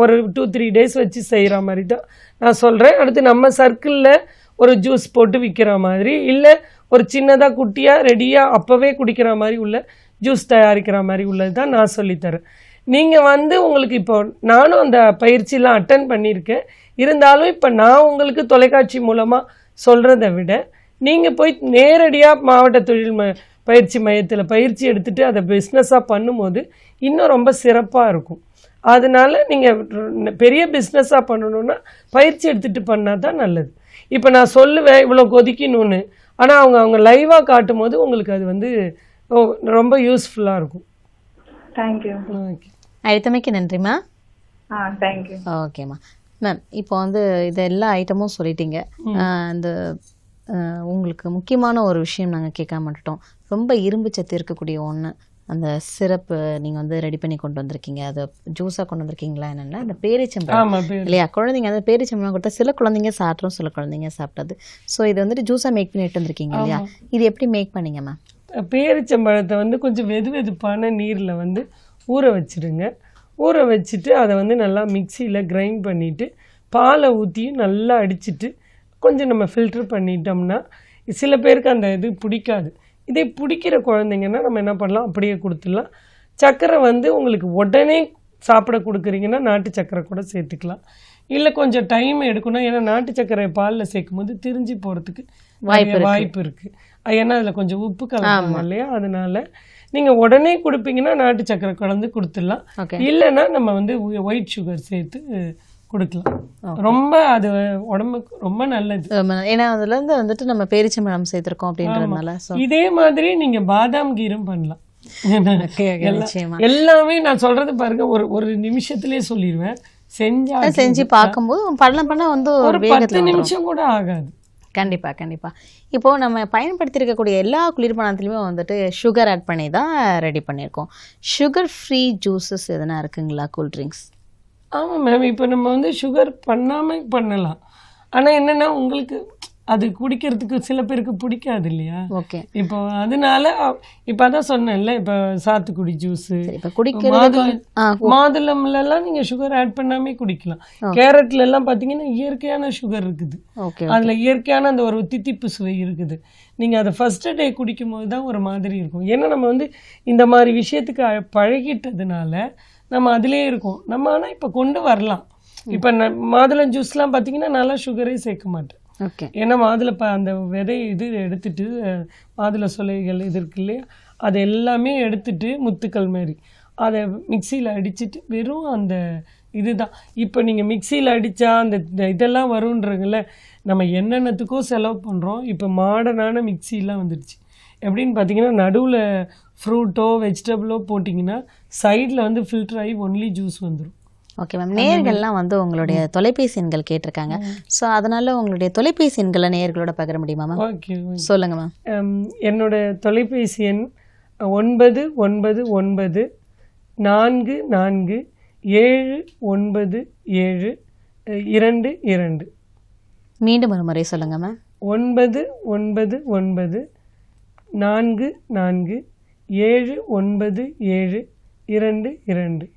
B: ஒரு 2-3 டேஸ் வச்சு செய்கிற மாதிரி தான் நான் சொல்கிறேன். அடுத்து நம்ம சர்க்கிளில் ஒரு ஜூஸ் போட்டு விற்கிற மாதிரி, இல்லை ஒரு சின்னதாக குட்டியாக ரெடியாக அப்போவே குடிக்கிற மாதிரி உள்ள ஜூஸ் தயாரிக்கிற மாதிரி உள்ளது தான் நான் சொல்லித்தரேன். நீங்கள் வந்து உங்களுக்கு இப்போ நானும் அந்த பயிற்சியெலாம் அட்டன் பண்ணியிருக்கேன். இருந்தாலும் இப்போ நான் உங்களுக்கு தொலைக்காட்சி மூலமாக சொல்கிறத விட நீங்கள் போய் நேரடியாக மாவட்ட தொழில் பயிற்சி மையத்தில் பயிற்சி எடுத்துகிட்டு அதை பிஸ்னஸாக பண்ணும்போது இன்னும் ரொம்ப சிறப்பாக இருக்கும். அதனால நீங்கள் பெரிய பிஸ்னஸாக பண்ணணுன்னா பயிற்சி எடுத்துகிட்டு பண்ணால் தான் நல்லது. இப்போ நான் சொல்லுவேன் இவ்வளோ கொதிக்கணும்னு, ஆனால் அவங்க லைவாக காட்டும் போது உங்களுக்கு அது வந்து ரொம்ப யூஸ்ஃபுல்லாக இருக்கும்.
E: தேங்க்யூ.
B: ஓகே,
A: அழைத்தமைக்கு நன்றிம்மா.
E: தேங்க்யூ.
A: ஓகேம்மா. மேம், இப்போ வந்து இது எல்லா ஐட்டமும் சொல்லிட்டீங்க. இந்த உங்களுக்கு முக்கியமான ஒரு விஷயம் நாங்கள் கேட்காம மாட்டோம். ரொம்ப இரும்பு சத்து இருக்கக்கூடிய ஒன்று, அந்த சிறப்பு நீங்கள் வந்து ரெடி பண்ணி கொண்டு வந்திருக்கீங்க. அதை ஜூஸாக கொண்டு வந்திருக்கீங்களா என்னென்னா அந்த பேரிச்சம்பழம் இல்லையா? குழந்தைங்க அந்த பேரிச்சம்பழம் கொடுத்தா சில குழந்தைங்க சாப்பிட்றோம், சில குழந்தைங்க சாப்பிட்டது. ஸோ இது வந்துட்டு ஜூஸாக மேக் பண்ணிட்டு வந்திருக்கீங்க இல்லையா? இது எப்படி மேக் பண்ணீங்க மேம்?
B: பேரிச்சம்பழத்தை வந்து கொஞ்சம் வெதுவெதுப்பான நீரில் வந்து ஊற வச்சுடுங்க. ஊற வச்சுட்டு அதை வந்து நல்லா மிக்சியில் கிரைண்ட் பண்ணிவிட்டு பாலை ஊற்றி நல்லா அடிச்சுட்டு கொஞ்சம் நம்ம ஃபில்ட்ரு பண்ணிட்டோம்னா, சில பேருக்கு அந்த இது பிடிக்காது. இதே பிடிக்கிற குழந்தைங்கன்னா நம்ம என்ன பண்ணலாம், அப்படியே கொடுத்துடலாம். சர்க்கரை வந்து உங்களுக்கு உடனே சாப்பிட கொடுக்குறீங்கன்னா நாட்டு சர்க்கரை கூட சேர்த்துக்கலாம். இல்லை கொஞ்சம் டைம் எடுக்கணும், ஏன்னா நாட்டு சர்க்கரை பாலில் சேர்க்கும் போது திரிஞ்சு போகிறதுக்கு வாய்ப்பு இருக்குது. ஏன்னா அதில் கொஞ்சம் உப்பு கலப்பாங்க இல்லையா? அதனால நீங்கள் உடனே கொடுப்பீங்கன்னா நாட்டு சர்க்கரை கலந்து கொடுத்துடலாம். இல்லைன்னா நம்ம வந்து ஒயிட் சுகர் சேர்த்து கொடுக்கலாம். ரொம்ப அது உடம்புக்கு ரொம்ப நல்லது.
A: ஏன்னா அதுலேருந்து வந்துட்டு நம்ம பேரிச்சம்பழம் சேர்த்துருக்கோம் அப்படின்றதுனால.
B: இதே மாதிரி நீங்கள் பாதாம் கீரும் பண்ணலாம். எல்லாமே நான் சொல்றது பாருங்க, ஒரு நிமிஷத்துலேயே சொல்லிடுவேன்.
A: செஞ்சு பார்க்கும்போது பண்ண வந்து ஒரு 10
B: நிமிஷம் கூட ஆகாது.
A: கண்டிப்பா கண்டிப்பா. இப்போ நம்ம பயன்படுத்தி இருக்கக்கூடிய எல்லா குளிர்பானத்துலையுமே வந்துட்டு சுகர் ஆட் பண்ணி தான் ரெடி பண்ணியிருக்கோம். சுகர் ஃப்ரீ ஜூஸஸ் எதனா இருக்குங்களா, கூல்ட்ரிங்க்ஸ்?
B: ஆமாம் மேம், இப்போ நம்ம வந்து சுகர் பண்ணாமல் பண்ணலாம். ஆனால் என்னென்னா உங்களுக்கு அது குடிக்கிறதுக்கு சில பேருக்கு பிடிக்காது இல்லையா?
A: ஓகே.
B: இப்போ அதனால இப்போ அதான் சொன்னேன்ல, இப்போ சாத்துக்குடி ஜூஸு, மாதுளம்லாம் நீங்கள் சுகர் ஆட் பண்ணாமே குடிக்கலாம். கேரட்ல எல்லாம் பார்த்தீங்கன்னா இயற்கையான சுகர் இருக்குது. அதில் இயற்கையான அந்த ஒரு தித்திப்பு சுவை இருக்குது. நீங்கள் அதை ஃபர்ஸ்ட் டே குடிக்கும் போது தான் ஒரு மாதிரி இருக்கும். ஏன்னா நம்ம வந்து இந்த மாதிரி விஷயத்துக்கு பழகிட்டதுனால நம்ம அதிலே இருக்கோம். நம்ம ஆனால் இப்போ கொண்டு வரலாம். இப்போ மாதுளம் ஜூஸ்லாம் பார்த்தீங்கன்னா நல்லா சுகரே சேர்க்க மாட்டேன்.
A: ஓகே.
B: ஏன்னா மாதுளை அந்த விதை இது எடுத்துட்டு மாதுளை சொலைகள் இது இருக்கு இல்லையா, அது எல்லாமே எடுத்துட்டு முத்துக்கள் மாதிரி அதை மிக்சியில் அடிச்சுட்டு வெறும் அந்த இதுதான். இப்போ நீங்கள் மிக்சியில் அடித்தா அந்த இதெல்லாம் வருன்றதுல நம்ம என்னென்னத்துக்கோ செலவு பண்ணுறோம். இப்போ மாடர்னான மிக்சிலாம் வந்துடுச்சு. எப்படின்னு பார்த்தீங்கன்னா நடுவில் ஃப்ரூட்டோ வெஜிடபிளோ போட்டிங்கன்னா சைடில் வந்து ஃபில்டர் ஆகி ஒன்லி ஜூஸ் வந்துடும்.
A: Okay ma'am. நேயர்கள்லாம் வந்து உங்களுடைய தொலைபேசி எண்கள் கேட்டிருக்காங்க. ஸோ அதனால உங்களுடைய தொலைபேசி எண்களை நேயர்களோட பகிர முடியுமா மேம்?
B: ஓகே,
A: சொல்லுங்க மேம்.
B: என்னோட தொலைபேசி எண் 9994747722.
A: மீண்டும் ஒரு முறை சொல்லுங்க மேம்.
B: 9994747722.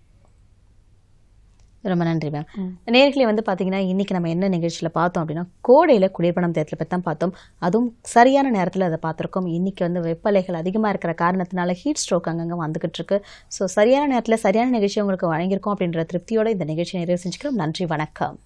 A: ரொம்ப நன்றி மேம். நேர்களே வந்து பார்த்தீங்கன்னா இன்றைக்கி நம்ம என்ன நிகழ்ச்சியில் பார்த்தோம் அப்படின்னா கோடையில் குளிர்பணம் தேட்டலை பற்றி தான் பார்த்தோம். அதுவும் சரியான நேரத்தில் அதை பார்த்துருக்கோம். இன்றைக்கி வந்து வெப்பலைகள் அதிகமாக இருக்கிற காரணத்தினால ஹீட் ஸ்ட்ரோக் அங்கங்கே வந்துக்கிட்டு இருக்கு. ஸோ சரியான நேரத்தில் சரியான நிகழ்ச்சி உங்களுக்கு வழங்கியிருக்கோம் அப்படின்ற திருப்தியோடு இந்த நிகழ்ச்சியை நிறைவு செஞ்சுக்கிறோம். நன்றி, வணக்கம்.